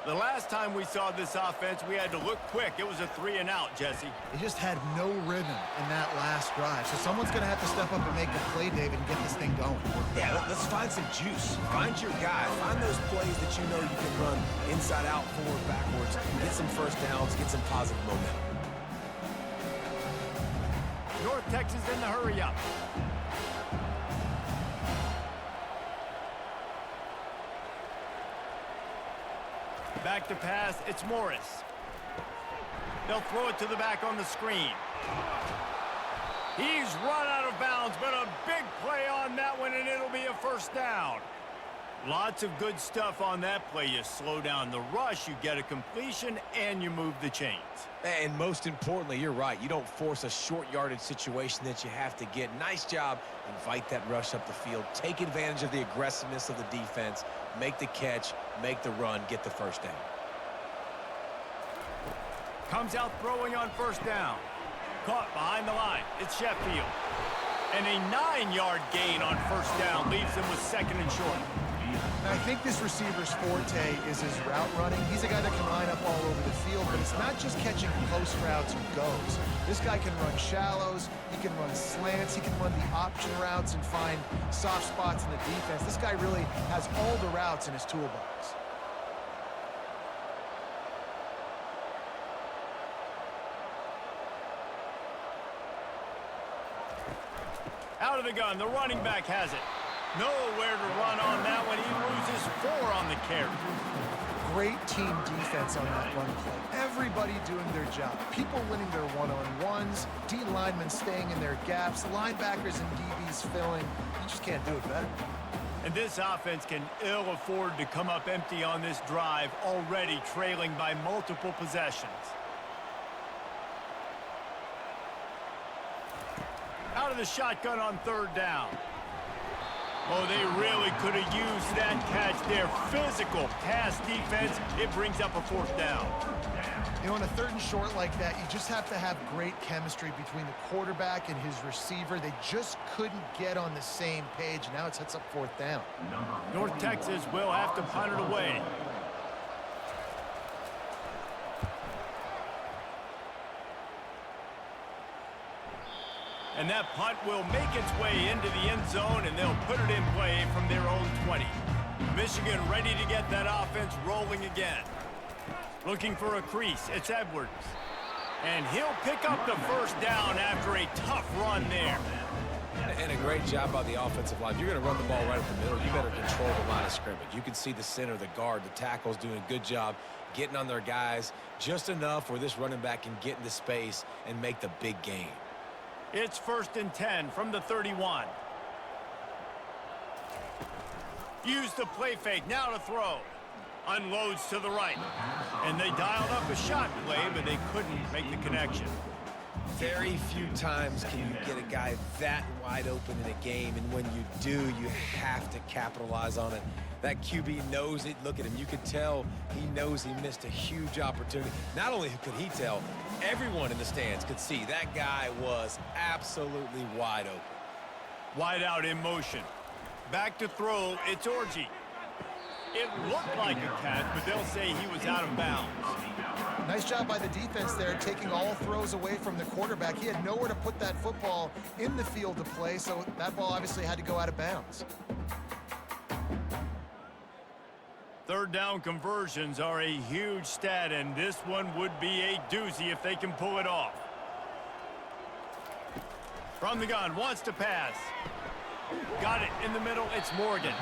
The last time we saw this offense, we had to look quick. It was a 3-and-out, Jesse. They just had no rhythm in that last drive. So someone's going to have to step up and make a play, David, and get this thing going. Yeah, let's find some juice. Find your guy. Find those plays that you know you can run inside out, forward, backwards. Get some 1st downs. Get some positive momentum. North Texas in the hurry-up. Back to pass, it's Morris. They'll throw it to the back on the screen. He's run out of bounds, but a big play on that one, and it'll be a 1st down. Lots of good stuff on that play. You slow down the rush, you get a completion, and you move the chains. And most importantly, you're right. You don't force a short yardage situation that you have to get. Nice job. Invite that rush up the field. Take advantage of the aggressiveness of the defense. Make the catch, make the run, get the 1st down. Comes out throwing on 1st down. Caught behind the line. It's Sheffield. And a 9-yard gain on 1st down leaves him with 2nd and short. And I think this receiver's forte is his route running. He's a guy that can line up all over the field, but it's not just catching post routes and goes. This guy can run shallows, he can run slants, he can run the option routes and find soft spots in the defense. This guy really has all the routes in his toolbox. Out of the gun, the running back has it. Nowhere to run on that one. He loses 4 on the carry. Great team defense on that run play. Everybody doing their job. People winning their one-on-ones, D linemen staying in their gaps, linebackers and DBs filling. You just can't do it better. And this offense can ill afford to come up empty on this drive, already trailing by multiple possessions. Out of the shotgun on 3rd down. Oh, they really could have used that catch there. Physical pass defense. It brings up a 4th down. You know, on a 3rd and short like that, you just have to have great chemistry between the quarterback and his receiver. They just couldn't get on the same page. Now it sets up 4th down. North Texas will have to punt it away. And that punt will make its way into the end zone, and they'll put it in play from their own 20. Michigan ready to get that offense rolling again. Looking for a crease, it's Edwards. And he'll pick up the 1st down after a tough run there. And a great job by the offensive line. If you're going to run the ball right up the middle, you better control the line of scrimmage. You can see the center, the guard, the tackles doing a good job getting on their guys just enough where this running back can get into space and make the big gain. It's 1st and 10 from the 31. Use the play fake, now to throw. Unloads to the right. And they dialed up a shot play, but they couldn't make the connection. Very few times can you get a guy that wide open in a game, and when you do, you have to capitalize on it. That QB knows it. Look at him. You could tell he knows he missed a huge opportunity. Not only could he tell, everyone in the stands could see that guy was absolutely wide open. Wide out in motion. Back to throw, it's Orji. It looked like a catch, but they'll say he was out of bounds. Nice job by the defense there, taking all throws away from the quarterback. He had nowhere to put that football in the field to play, so that ball obviously had to go out of bounds. 3rd down conversions are a huge stat, and this one would be a doozy if they can pull it off. From the gun, wants to pass. Got it in the middle, it's Morgan.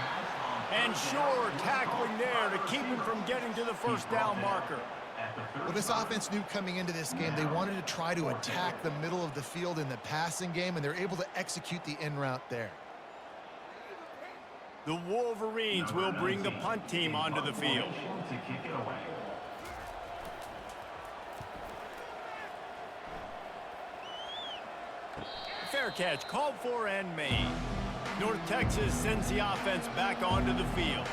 And sure, tackling there to keep him from getting to the 1st down marker. Well, this offense knew coming into this game they wanted to try to attack the middle of the field in the passing game, and they're able to execute the in route there. The Wolverines will bring the punt team onto the field. Fair catch, called for and made. North Texas sends the offense back onto the field.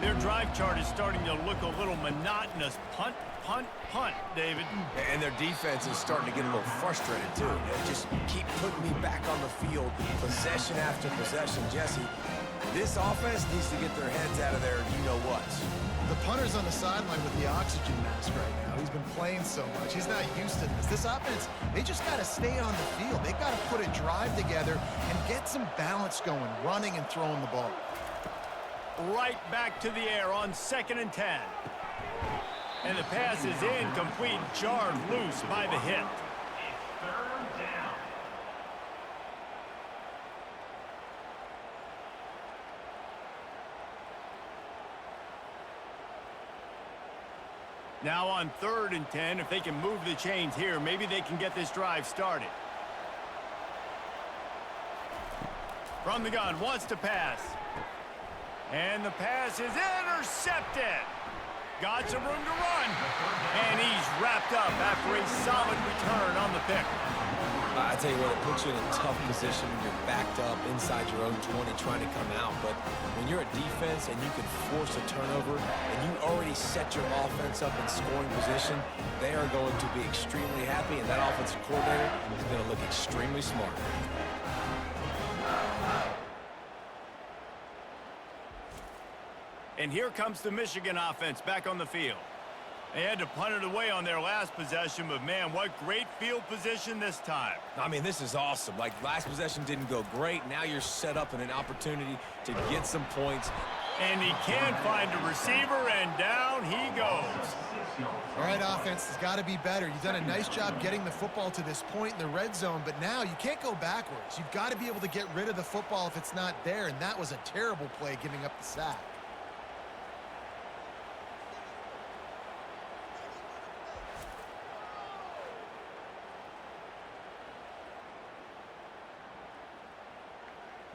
Their drive chart is starting to look a little monotonous. Punt, punt, punt, David. And their defense is starting to get a little frustrated, too. Just keep putting me back on the field, possession after possession. Jesse, this offense needs to get their heads out of there, you-know-what. The punter's on the sideline with the oxygen mask right now. He's been playing so much. He's not used to this. This offense, they just got to stay on the field. They've got to put a drive together and get some balance going, running and throwing the ball. Right back to the air on 2nd and 10. And the pass is incomplete, jarred loose by the hit. Now on 3rd and 10, if they can move the chains here, maybe they can get this drive started. From the gun, wants to pass. And the pass is intercepted. Got some room to run. And he's wrapped up after a solid return on the pick. I tell you what, it puts you in a tough position when you're backed up inside your own 20 trying to come out. But when you're a defense and you can force a turnover and you already set your offense up in scoring position, they are going to be extremely happy, and that offensive coordinator is going to look extremely smart. And here comes the Michigan offense back on the field. They had to punt it away on their last possession, but man, what great field position this time. I mean, this is awesome. Like, last possession didn't go great. Now you're set up in an opportunity to get some points. And he can't find a receiver, and down he goes. All right, offense has got to be better. You've done a nice job getting the football to this point in the red zone, but now you can't go backwards. You've got to be able to get rid of the football if it's not there, and that was a terrible play giving up the sack.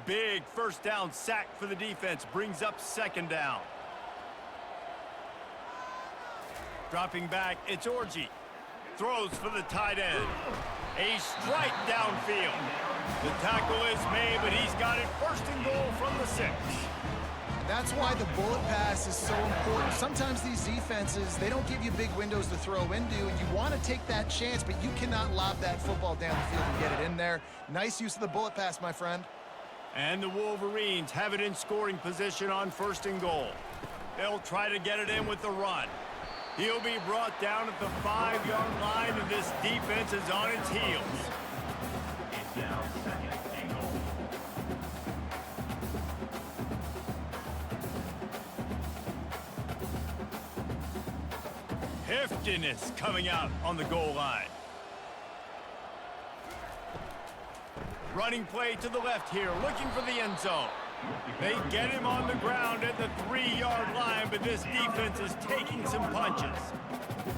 Big 1st down sack for the defense, brings up 2nd down. Dropping back, it's Orji. Throws for the tight end. A strike downfield. The tackle is made, but he's got it 1st and goal from the 6. That's why the bullet pass is so important. Sometimes these defenses, they don't give you big windows to throw into, and you want to take that chance, but you cannot lob that football down the field and get it in there. Nice use of the bullet pass, my friend. And the Wolverines have it in scoring position on 1st and goal. They'll try to get it in with the run. He'll be brought down at the 5-yard line, and this defense is on its heels. It's now 2nd and goal. Heftiness coming out on the goal line. Running play to the left here, looking for the end zone. They get him on the ground at the 3-yard line, but this defense is taking some punches.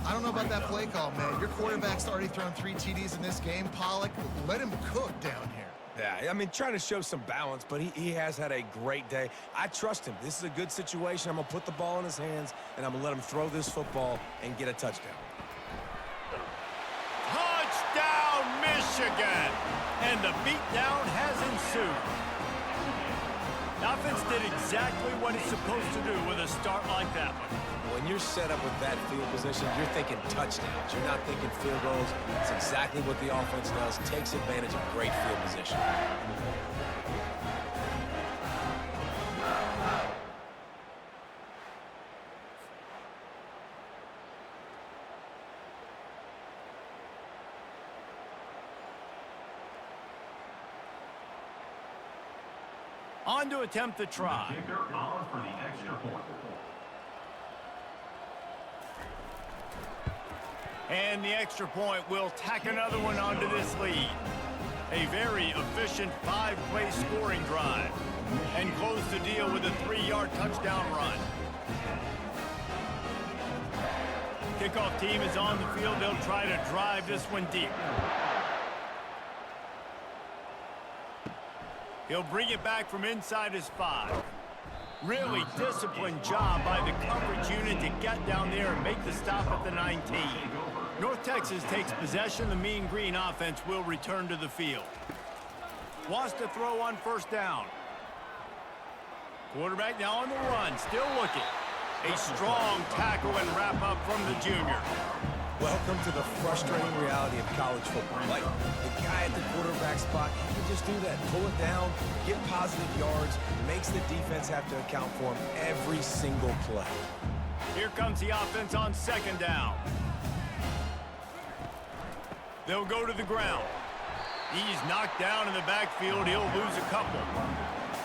I don't know about that play call, man. Your quarterback's already thrown 3 TDs in this game. Pollock, let him cook down here. Yeah, I mean, trying to show some balance, but he has had a great day. I trust him. This is a good situation. I'm going to put the ball in his hands, and I'm going to let him throw this football and get a touchdown. Touchdown, Michigan! And the beatdown has ensued. The offense did exactly what it's supposed to do with a start like that one. When you're set up with that field position, you're thinking touchdowns. You're not thinking field goals. It's exactly what the offense does. Takes advantage of great field position. On to attempt the try. Kicker on for the extra point. And the extra point will tack another one onto this lead. A very efficient 5-play scoring drive. And close the deal with a 3-yard touchdown run. Kickoff team is on the field. They'll try to drive this one deep. He'll bring it back from inside his 5. Really disciplined job by the coverage unit to get down there and make the stop at the 19. North Texas takes possession. The Mean Green offense will return to the field. Wants to throw on first down. Quarterback now on the run, still looking. A strong tackle and wrap up from the junior. Welcome to the frustrating reality of college football. Like, the guy at the quarterback spot, he can just do that. Pull it down, get positive yards, makes the defense have to account for him every single play. Here comes the offense on second down. They'll go to the ground. He's knocked down in the backfield. He'll lose a couple.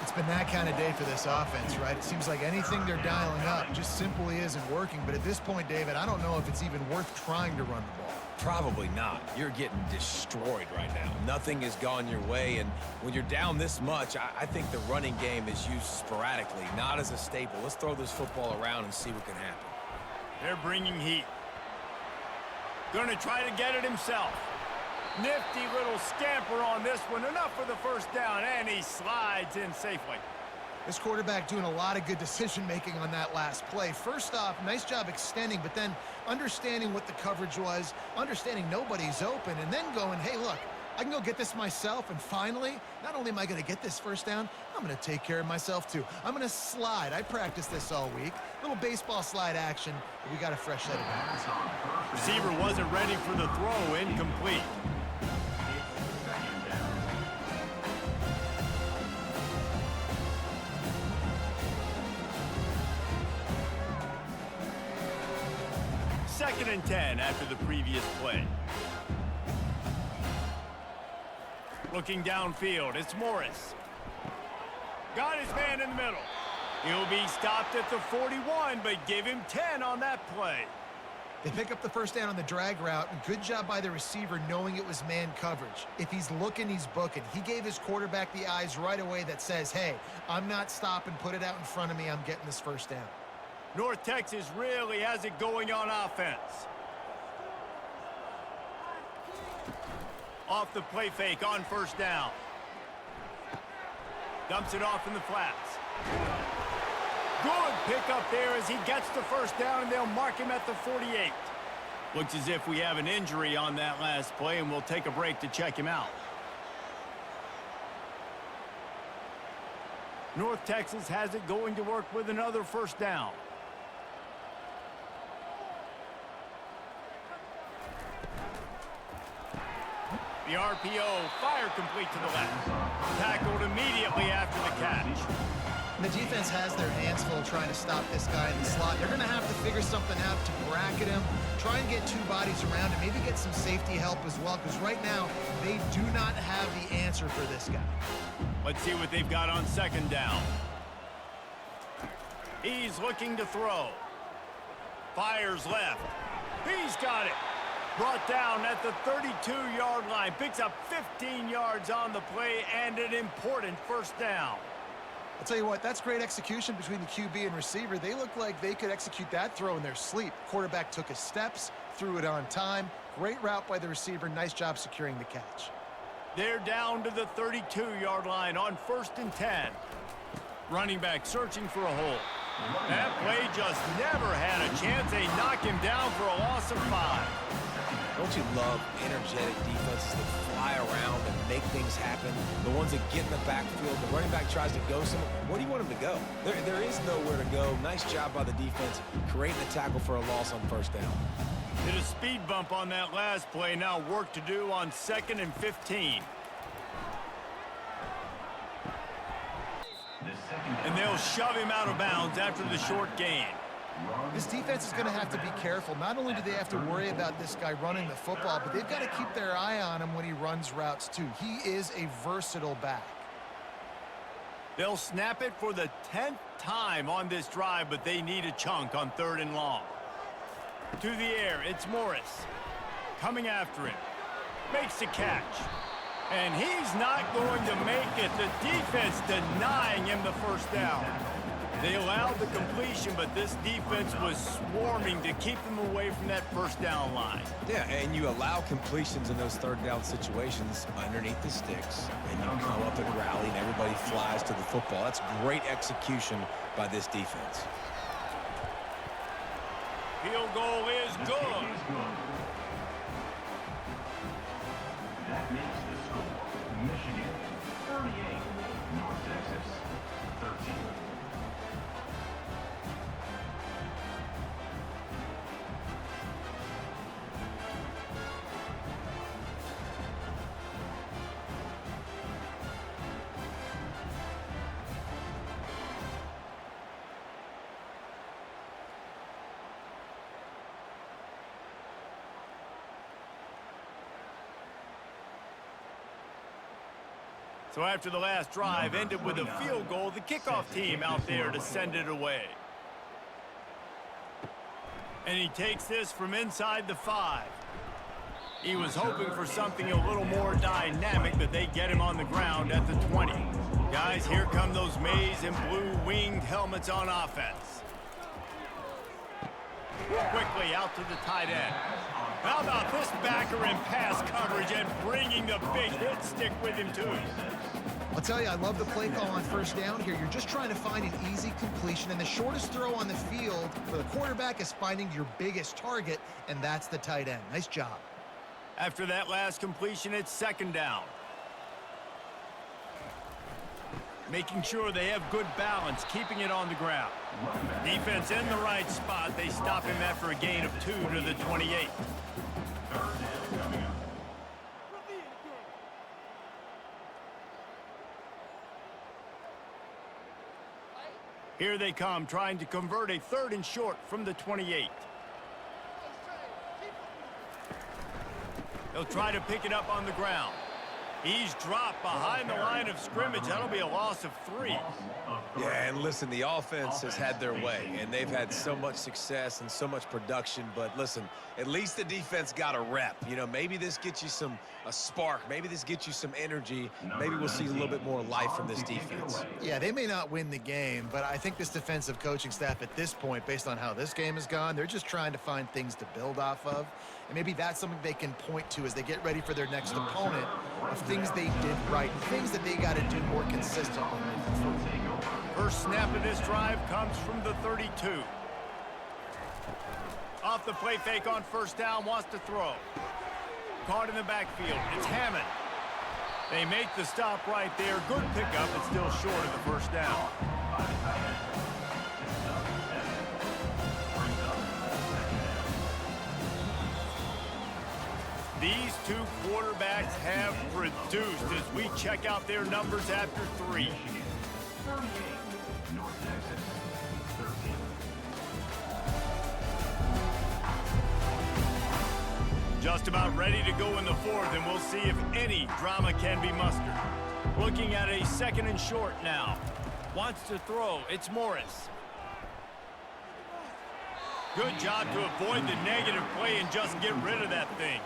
It's been that kind of day for this offense, right? It seems like anything they're dialing up just simply isn't working. But at this point, David, I don't know if it's even worth trying to run the ball. Probably not. You're getting destroyed right now. Nothing has gone your way, and when you're down this much, I think the running game is used sporadically, not as a staple. Let's throw this football around and see what can happen. They're bringing heat. Gonna try to get it himself. Nifty little scamper on this one. Enough for the first down, and he slides in safely. This quarterback doing a lot of good decision-making on that last play. First off, nice job extending, but then understanding what the coverage was, understanding nobody's open, and then going, hey, look, I can go get this myself, and finally, not only am I going to get this first down, I'm going to take care of myself, too. I'm going to slide. I practiced this all week. Little baseball slide action, but we got a fresh set of hands. Receiver wasn't ready for the throw, incomplete. Second and 10 after the previous play. Looking downfield, it's Morris. Got his man in the middle. He'll be stopped at the 41, but give him 10 on that play. They pick up the first down on the drag route, and good job by the receiver knowing it was man coverage. If he's looking, he's booking. He gave his quarterback the eyes right away that says, hey, I'm not stopping, put it out in front of me, I'm getting this first down. North Texas really has it going on offense. Off the play fake on first down. Dumps it off in the flats. Good pickup there as he gets the first down, and they'll mark him at the 48. Looks as if we have an injury on that last play, and we'll take a break to check him out. North Texas has it going to work with another first down. The RPO, fire complete to the left. Tackled immediately after the catch. The defense has their hands full trying to stop this guy in the slot. They're going to have to figure something out to bracket him, try and get 2 bodies around him, maybe get some safety help as well, because right now they do not have the answer for this guy. Let's see what they've got on second down. He's looking to throw. Fires left. He's got it. Brought down at the 32-yard line. Picks up 15 yards on the play and an important first down. I'll tell you what, that's great execution between the QB and receiver. They look like they could execute that throw in their sleep. Quarterback took his steps, threw it on time. Great route by the receiver. Nice job securing the catch. They're down to the 32-yard line on 1st and 10. Running back searching for a hole. That play just never had a chance. They knock him down for a loss of 5. Don't you love energetic defenses that fly around and make things happen? The ones that get in the backfield, the running back tries to go somewhere. Where do you want him to go? There is nowhere to go. Nice job by the defense, creating a tackle for a loss on 1st down. Did a speed bump on that last play. Now work to do on 2nd and 15. And they'll shove him out of bounds after the short gain. This defense is going to have to be careful. Not only do they have to worry about this guy running the football, but they've got to keep their eye on him when he runs routes too. He is a versatile back. They'll snap it for the 10th time on this drive, but they need a chunk on 3rd and long. To the air, it's Morris. Coming after him. Makes the catch. And he's not going to make it. The defense denying him the first down. They allowed the completion, but this defense was swarming to keep them away from that first down line. Yeah, and you allow completions in those 3rd down situations underneath the sticks, and you come up and rally, and everybody flies to the football. That's great execution by this defense. Field goal is good. That makes the score Michigan 38, North Texas 13. So after the last drive ended with a field goal, the kickoff team out there to send it away. And he takes this from inside the 5. He was hoping for something a little more dynamic, but they get him on the ground at the 20. Guys, here come those maize and blue winged helmets on offense. Quickly out to the tight end. How about this backer in pass coverage and bringing the big hit stick with him too? I'll tell you, I love the play call on 1st down here. You're just trying to find an easy completion, and the shortest throw on the field for the quarterback is finding your biggest target, and that's the tight end. Nice job. After that last completion, it's 2nd down. Making sure they have good balance, keeping it on the ground. Defense in the right spot. They stop him after a gain of 2 to the 28. Here they come, trying to convert a 3rd and short from the 28. They'll try to pick it up on the ground. He's dropped behind the line of scrimmage. That'll be a loss of 3. Yeah, and listen, the offense has had their way, and they've had so much success and so much production. But listen, at least the defense got a rep. You know, maybe this gets you a spark. Maybe this gets you some energy. Maybe we'll see a little bit more life from this defense. Yeah, they may not win the game, but I think this defensive coaching staff at this point, based on how this game has gone, they're just trying to find things to build off of. And maybe that's something they can point to as they get ready for their next opponent of things they did right, things that they got to do more consistently. First snap of this drive comes from the 32. Off the play fake on 1st down, wants to throw. Caught in the backfield. It's Hammond. They make the stop right there. Good pickup, but still short of the 1st down. These two quarterbacks have produced as we check out their numbers after 3. 38, North Texas 13. Just about ready to go in the 4th, and we'll see if any drama can be mustered. Looking at a 2nd and short now. Wants to throw. It's Morris. Good job to avoid the negative play and just get rid of that thing.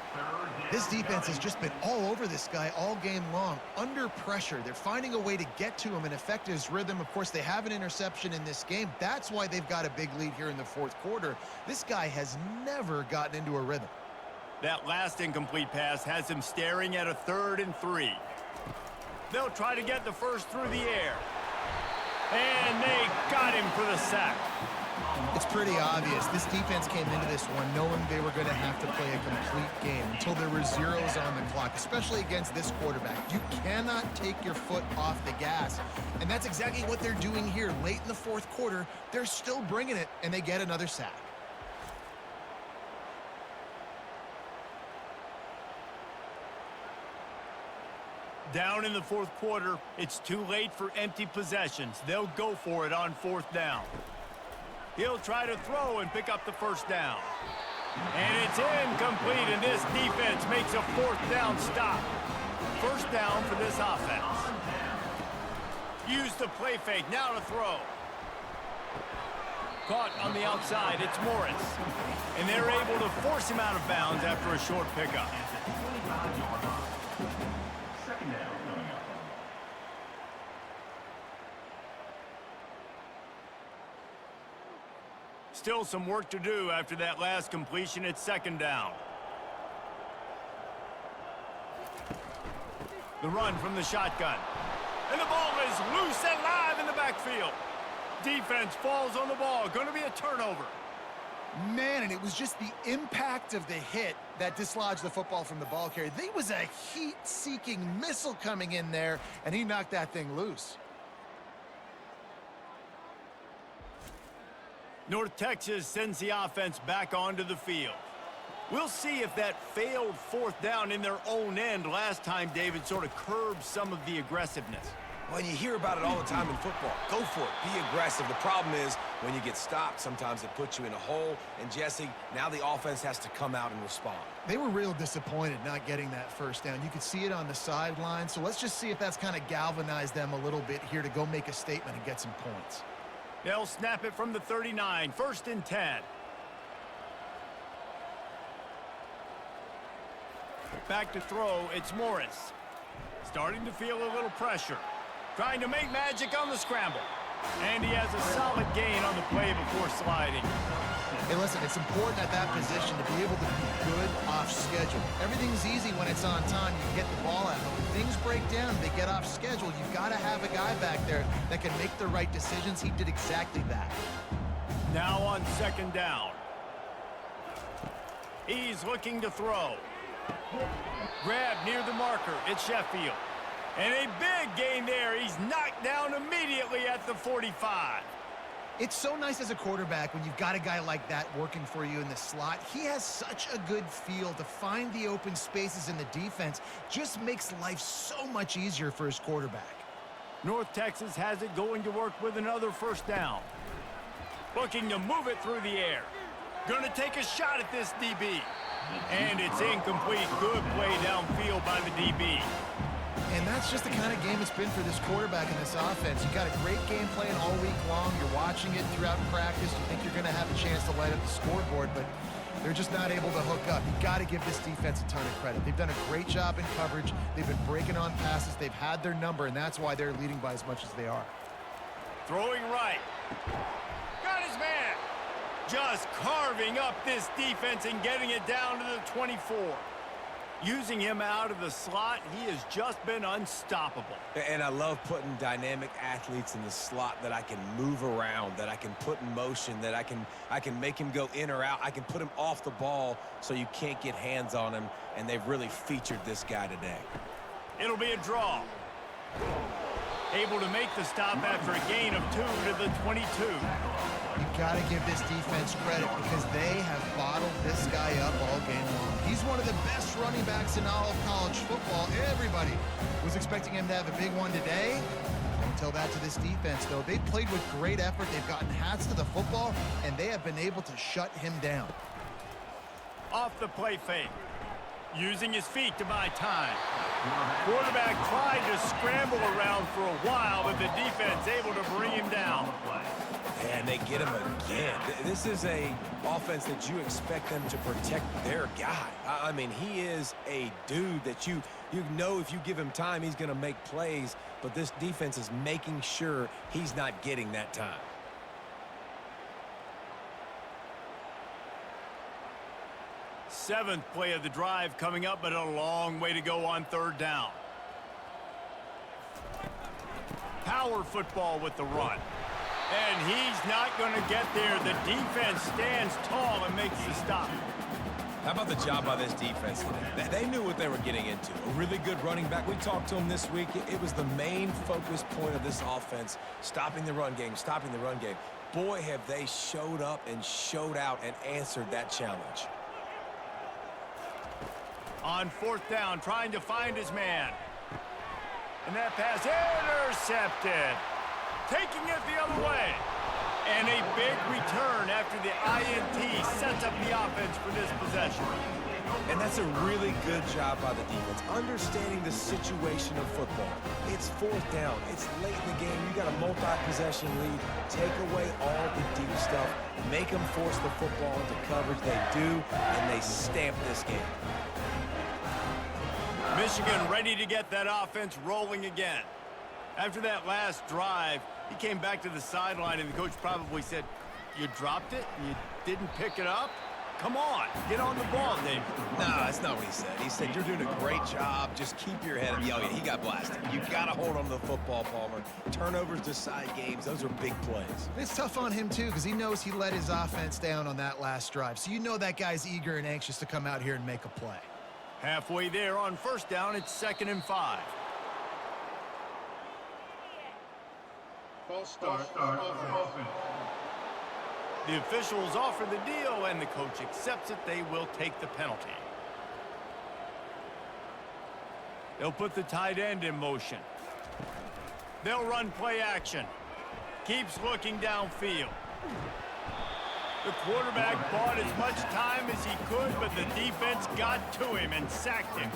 This defense has just been all over this guy all game long. Under pressure, they're finding a way to get to him and affect his rhythm. Of course, they have an interception in this game. That's why they've got a big lead here in the fourth quarter. This guy has never gotten into a rhythm. That last incomplete pass has him staring at a 3rd and 3. They'll try to get the first through the air. And they got him for the sack. It's pretty obvious. This defense came into this one knowing they were going to have to play a complete game until there were zeros on the clock, especially against this quarterback. You cannot take your foot off the gas, and that's exactly what they're doing here. Late in the fourth quarter, they're still bringing it, and they get another sack. Down in the fourth quarter, it's too late for empty possessions. They'll go for it on 4th down. He'll try to throw and pick up the first down. And it's incomplete, and this defense makes a 4th down stop. First down for this offense. Use the play fake, now to throw. Caught on the outside, it's Morris. And they're able to force him out of bounds after a short pickup. Still some work to do after that last completion at 2nd down. The run from the shotgun. And the ball is loose and live in the backfield. Defense falls on the ball. Going to be a turnover. Man, and it was just the impact of the hit that dislodged the football from the ball carrier. There was a heat-seeking missile coming in there, and he knocked that thing loose. North Texas sends the offense back onto the field. We'll see if that failed 4th down in their own end last time, David, sort of curbed some of the aggressiveness. Well, you hear about it all the time in football. Go for it. Be aggressive. The problem is when you get stopped, sometimes it puts you in a hole. And, Jesse, now the offense has to come out and respond. They were real disappointed not getting that first down. You could see it on the sideline. So let's just see if that's kind of galvanized them a little bit here to go make a statement and get some points. They'll snap it from the 39, 1st and 10. Back to throw, it's Morris. Starting to feel a little pressure. Trying to make magic on the scramble. And he has a solid gain on the play before sliding. Hey, listen, it's important at that position to be able to be good off schedule. Everything's easy when it's on time. You get the ball out. But when things break down, they get off schedule. You've got to have a guy back there that can make the right decisions. He did exactly that. Now on 2nd down. He's looking to throw. Grab near the marker. It's Sheffield. And a big gain there. He's knocked down immediately at the 45. It's so nice as a quarterback when you've got a guy like that working for you in the slot. He has such a good feel to find the open spaces in the defense. Just makes life so much easier for his quarterback. North Texas has it going to work with another 1st down. Looking to move it through the air. Going to take a shot at this DB. And it's incomplete. Good play downfield by the DB. And that's just the kind of game it's been for this quarterback in this offense. You've got a great game plan all week long. You're watching it throughout practice. You think you're going to have a chance to light up the scoreboard, but they're just not able to hook up. You've got to give this defense a ton of credit. They've done a great job in coverage. They've been breaking on passes. They've had their number, and that's why they're leading by as much as they are. Throwing right. Got his man. Just carving up this defense and getting it down to the 24. Using him out of the slot, he has just been unstoppable. And I love putting dynamic athletes in the slot that I can move around, that I can put in motion, that I can make him go in or out. I can put him off the ball so you can't get hands on him, and they've really featured this guy today. It'll be a draw. Able to make the stop after a gain of 2 to the 22. You've got to give this defense credit because they have bottled this guy up all game long. He's one of the best running backs in all of college football. Everybody was expecting him to have a big one today. Don't tell that to this defense, though. They've played with great effort. They've gotten hats to the football, and they have been able to shut him down. Off the play fake. Using his feet to buy time. Quarterback tried to scramble around for a while, but the defense able to bring him down. And they get him again. This is a offense that you expect them to protect their guy. I mean, he is a dude that you know if you give him time, he's going to make plays, but this defense is making sure he's not getting that time. Seventh play of the drive coming up, but a long way to go on third down. Power football with the run. And he's not going to get there. The defense stands tall and makes the stop. How about the job by this defense today? They knew what they were getting into. A really good running back. We talked to him this week. It was the main focus point of this offense, stopping the run game, stopping the run game. Boy, have they showed up and showed out and answered that challenge. On fourth down, trying to find his man. And that pass intercepted. Taking it the other way. And a big return after the INT sets up the offense for this possession. And that's a really good job by the defense, understanding the situation of football. It's fourth down. It's late in the game. You got a multi-possession lead. Take away all the deep stuff. Make them force the football into coverage. They do, and they stamp this game. Michigan ready to get that offense rolling again. After that last drive, he came back to the sideline, and the coach probably said, "You dropped it? You didn't pick it up? Come on, get on the ball, Dave." No, that's not what he said. He said, "You're doing a great job. Just keep your head up." Yeah, he got blasted. You got to hold on to the football, Palmer. Turnovers decide games. Those are big plays. It's tough on him, too, because he knows he let his offense down on that last drive. So you know that guy's eager and anxious to come out here and make a play. Halfway there on first down, it's 2nd and 5. False start offense. The officials offer the deal, and the coach accepts it. They will take the penalty. They'll put the tight end in motion. They'll run play action. Keeps looking downfield. The quarterback bought as much time as he could, but the defense got to him and sacked him.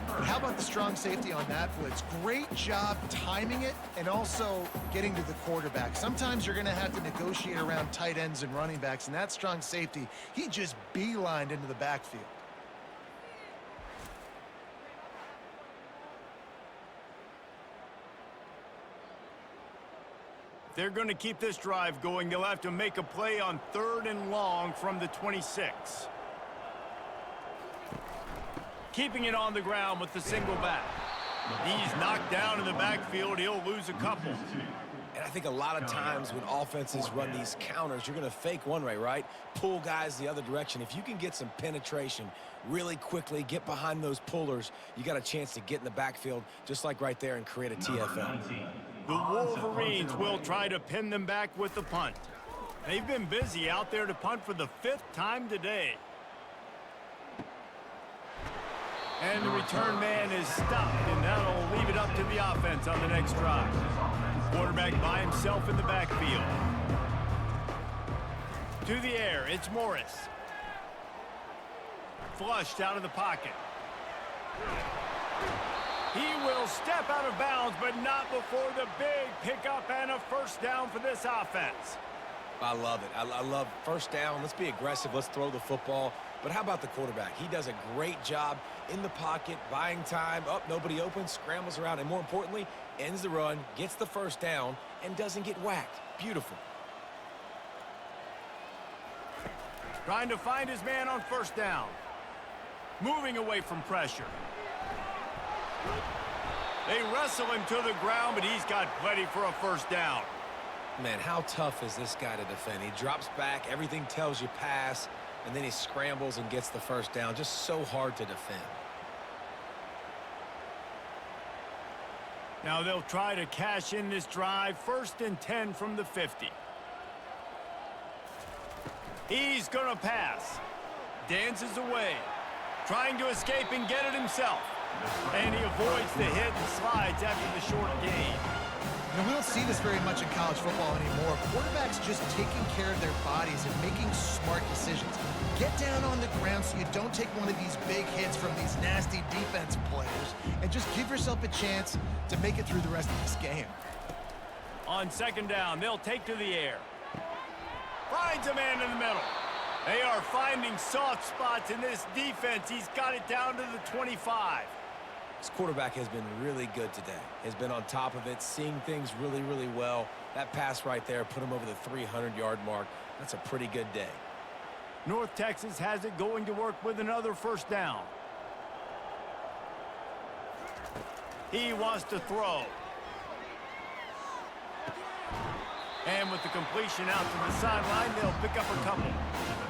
But how about the strong safety on that blitz? Great job timing it and also getting to the quarterback. Sometimes you're going to have to negotiate around tight ends and running backs, and that strong safety, he just beelined into the backfield. They're going to keep this drive going. They'll have to make a play on 3rd and long from the 26. Keeping it on the ground with the single back. He's knocked down in the backfield. He'll lose a couple. And I think a lot of times when offenses run these counters, you're going to fake one way, right? Pull guys the other direction. If you can get some penetration really quickly, get behind those pullers, you got a chance to get in the backfield, just like right there, and create a TFL. The Wolverines will try to pin them back with the punt. They've been busy out there to punt for the 5th time today. And the return man is stopped, and that'll leave it up to the offense on the next drive. Quarterback by himself in the backfield. To the air, it's Morris. Flushed out of the pocket. He will step out of bounds, but not before the big pickup and a first down for this offense. I love it. I love first down. Let's be aggressive. Let's throw the football. But how about the quarterback? He does a great job in the pocket, buying time. Nobody open, scrambles around, and more importantly, ends the run, gets the first down, and doesn't get whacked. Beautiful. Trying to find his man on first down. Moving away from pressure. They wrestle him to the ground, but he's got plenty for a first down. Man, how tough is this guy to defend? He drops back, everything tells you pass, and then he scrambles and gets the first down. Just so hard to defend. Now they'll try to cash in this drive. 1st and 10 from the 50. He's going to pass. Dances away. Trying to escape and get it himself. And he avoids the hit and slides after the short gain. We don't see this very much in college football anymore. Quarterbacks just taking care of their bodies and making smart decisions. Get down on the ground so you don't take one of these big hits from these nasty defense players, and just give yourself a chance to make it through the rest of this game. On second down, they'll take to the air. Finds a man in the middle. They are finding soft spots in this defense. He's got it down to the 25. This quarterback has been really good today. Has been on top of it, seeing things really, really well. That pass right there put him over the 300-yard mark. That's a pretty good day. North Texas has it going to work with another first down. He wants to throw. And with the completion out to the sideline, they'll pick up a couple.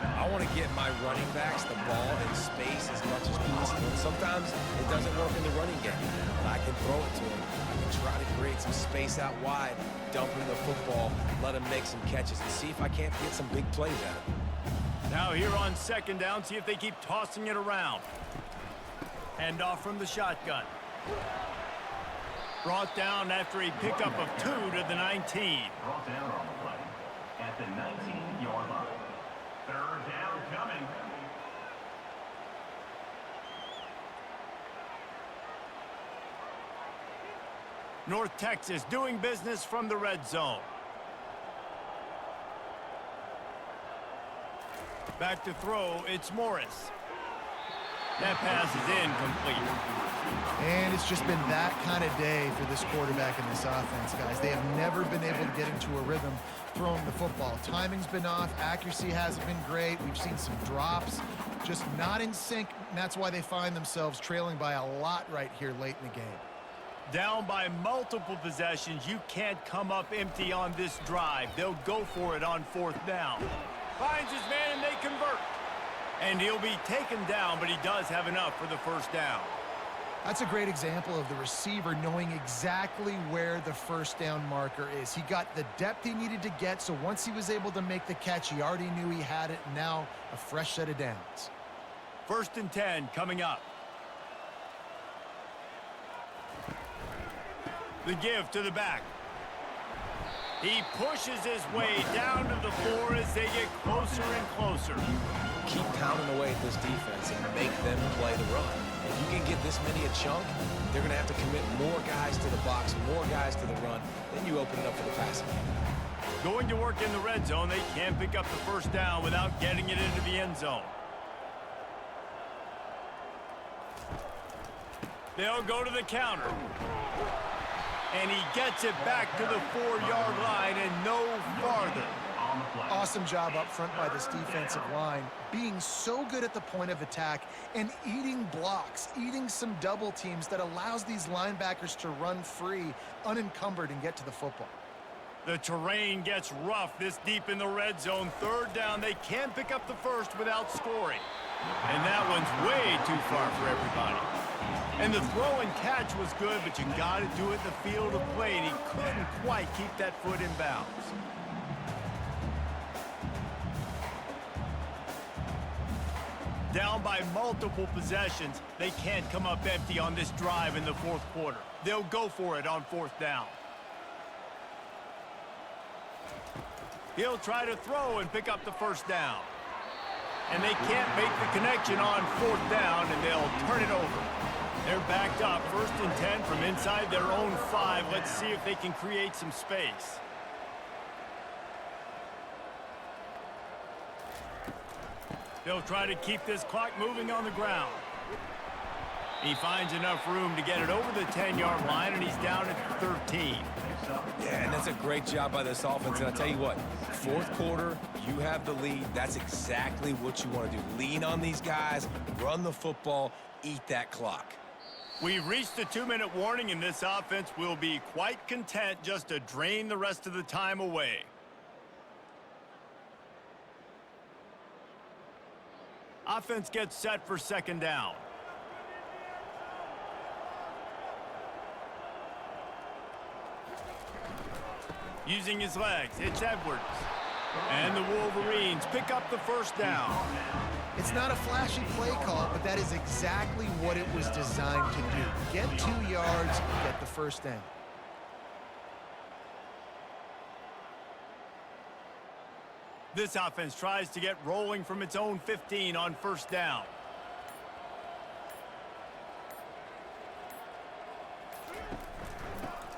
I want to get my running backs the ball in space as much as possible. Sometimes it doesn't work in the running game, but I can throw it to him. I can try to create some space out wide, dump him the football, let him make some catches, and see if I can't get some big plays out of him. Now here on second down, see if they keep tossing it around. Hand off from the shotgun. Brought down after a pickup of 2 to the 19. Brought down on the play at the 19-yard line. Third down coming. North Texas doing business from the red zone. Back to throw, it's Morris. That pass is incomplete. And it's just been that kind of day for this quarterback and this offense, guys. They have never been able to get into a rhythm throwing the football. Timing's been off. Accuracy hasn't been great. We've seen some drops. Just not in sync, and that's why they find themselves trailing by a lot right here late in the game. Down by multiple possessions. You can't come up empty on this drive. They'll go for it on fourth down. Finds his man, and they convert. And he'll be taken down, but he does have enough for the first down. That's a great example of the receiver knowing exactly where the first down marker is. He got the depth he needed to get, so once he was able to make the catch, he already knew he had it. Now a fresh set of downs. 1st and 10 coming up. The give to the back. He pushes his way down to the floor as they get closer and closer. Keep pounding away at this defense and make them play the run. If you can get this many a chunk, they're going to have to commit more guys to the box, more guys to the run. Then you open it up for the passing game. Going to work in the red zone, they can't pick up the first down without getting it into the end zone. They'll go to the counter. And he gets it back to the 4-yard line and no farther. Awesome job up front by this defensive line, being so good at the point of attack and eating blocks, eating some double teams that allows these linebackers to run free, unencumbered, and get to the football. The terrain gets rough this deep in the red zone. 3rd down, they can't pick up the first without scoring. And that one's way too far for everybody. And the throw and catch was good, but you got to do it in the field of play, and he couldn't quite keep that foot in bounds. Down by multiple possessions, they can't come up empty on this drive in the 4th quarter. They'll go for it on 4th down. He'll try to throw and pick up the first down. And they can't make the connection on 4th down, and they'll turn it over. They're backed up, 1st and 10 from inside their own 5. Let's see if they can create some space. They'll try to keep this clock moving on the ground. He finds enough room to get it over the 10-yard line, and he's down at 13. Yeah, and that's a great job by this offense. And I'll tell you what, 4th quarter, you have the lead. That's exactly what you want to do. Lean on these guys, run the football, eat that clock. We've reached the 2-minute warning, and this offense will be quite content just to drain the rest of the time away. Offense gets set for 2nd down. Using his legs, it's Edwards. And the Wolverines pick up the first down. It's not a flashy play call, but that is exactly what it was designed to do. Get 2 yards, get the first down. This offense tries to get rolling from its own 15 on first down.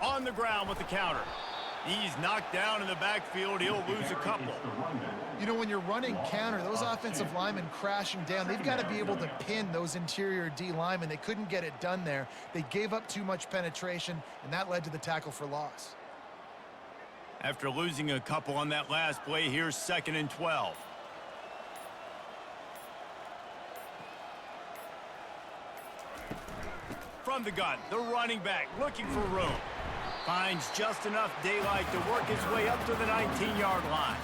On the ground with the counter. He's knocked down in the backfield. He'll lose a couple. You know, when you're running counter, those offensive linemen crashing down, they've got to be able to pin those interior D linemen. They couldn't get it done there. They gave up too much penetration, and that led to the tackle for loss. After losing a couple on that last play, here's 2nd and 12. From the gun, the running back looking for room. Finds just enough daylight to work his way up to the 19-yard line.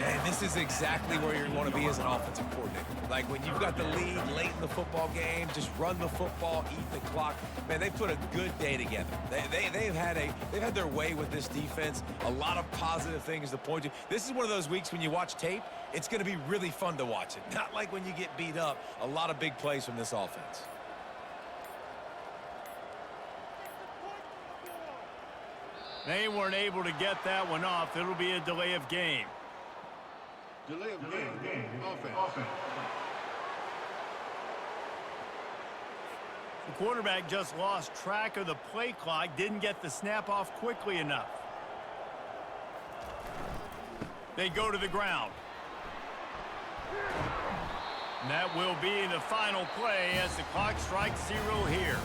And this is exactly where you want to be as an offensive coordinator. Like when you've got the lead late in the football game, just run the football, eat the clock. Man, they put a good day together. They've had their way with this defense. A lot of positive things to point to. This is one of those weeks when you watch tape, it's going to be really fun to watch it. Not like when you get beat up. A lot of big plays from this offense. They weren't able to get that one off. It'll be a delay of game. Delay of game. Offense. The quarterback just lost track of the play clock, didn't get the snap off quickly enough. They go to the ground. And that will be the final play as the clock strikes 0 here.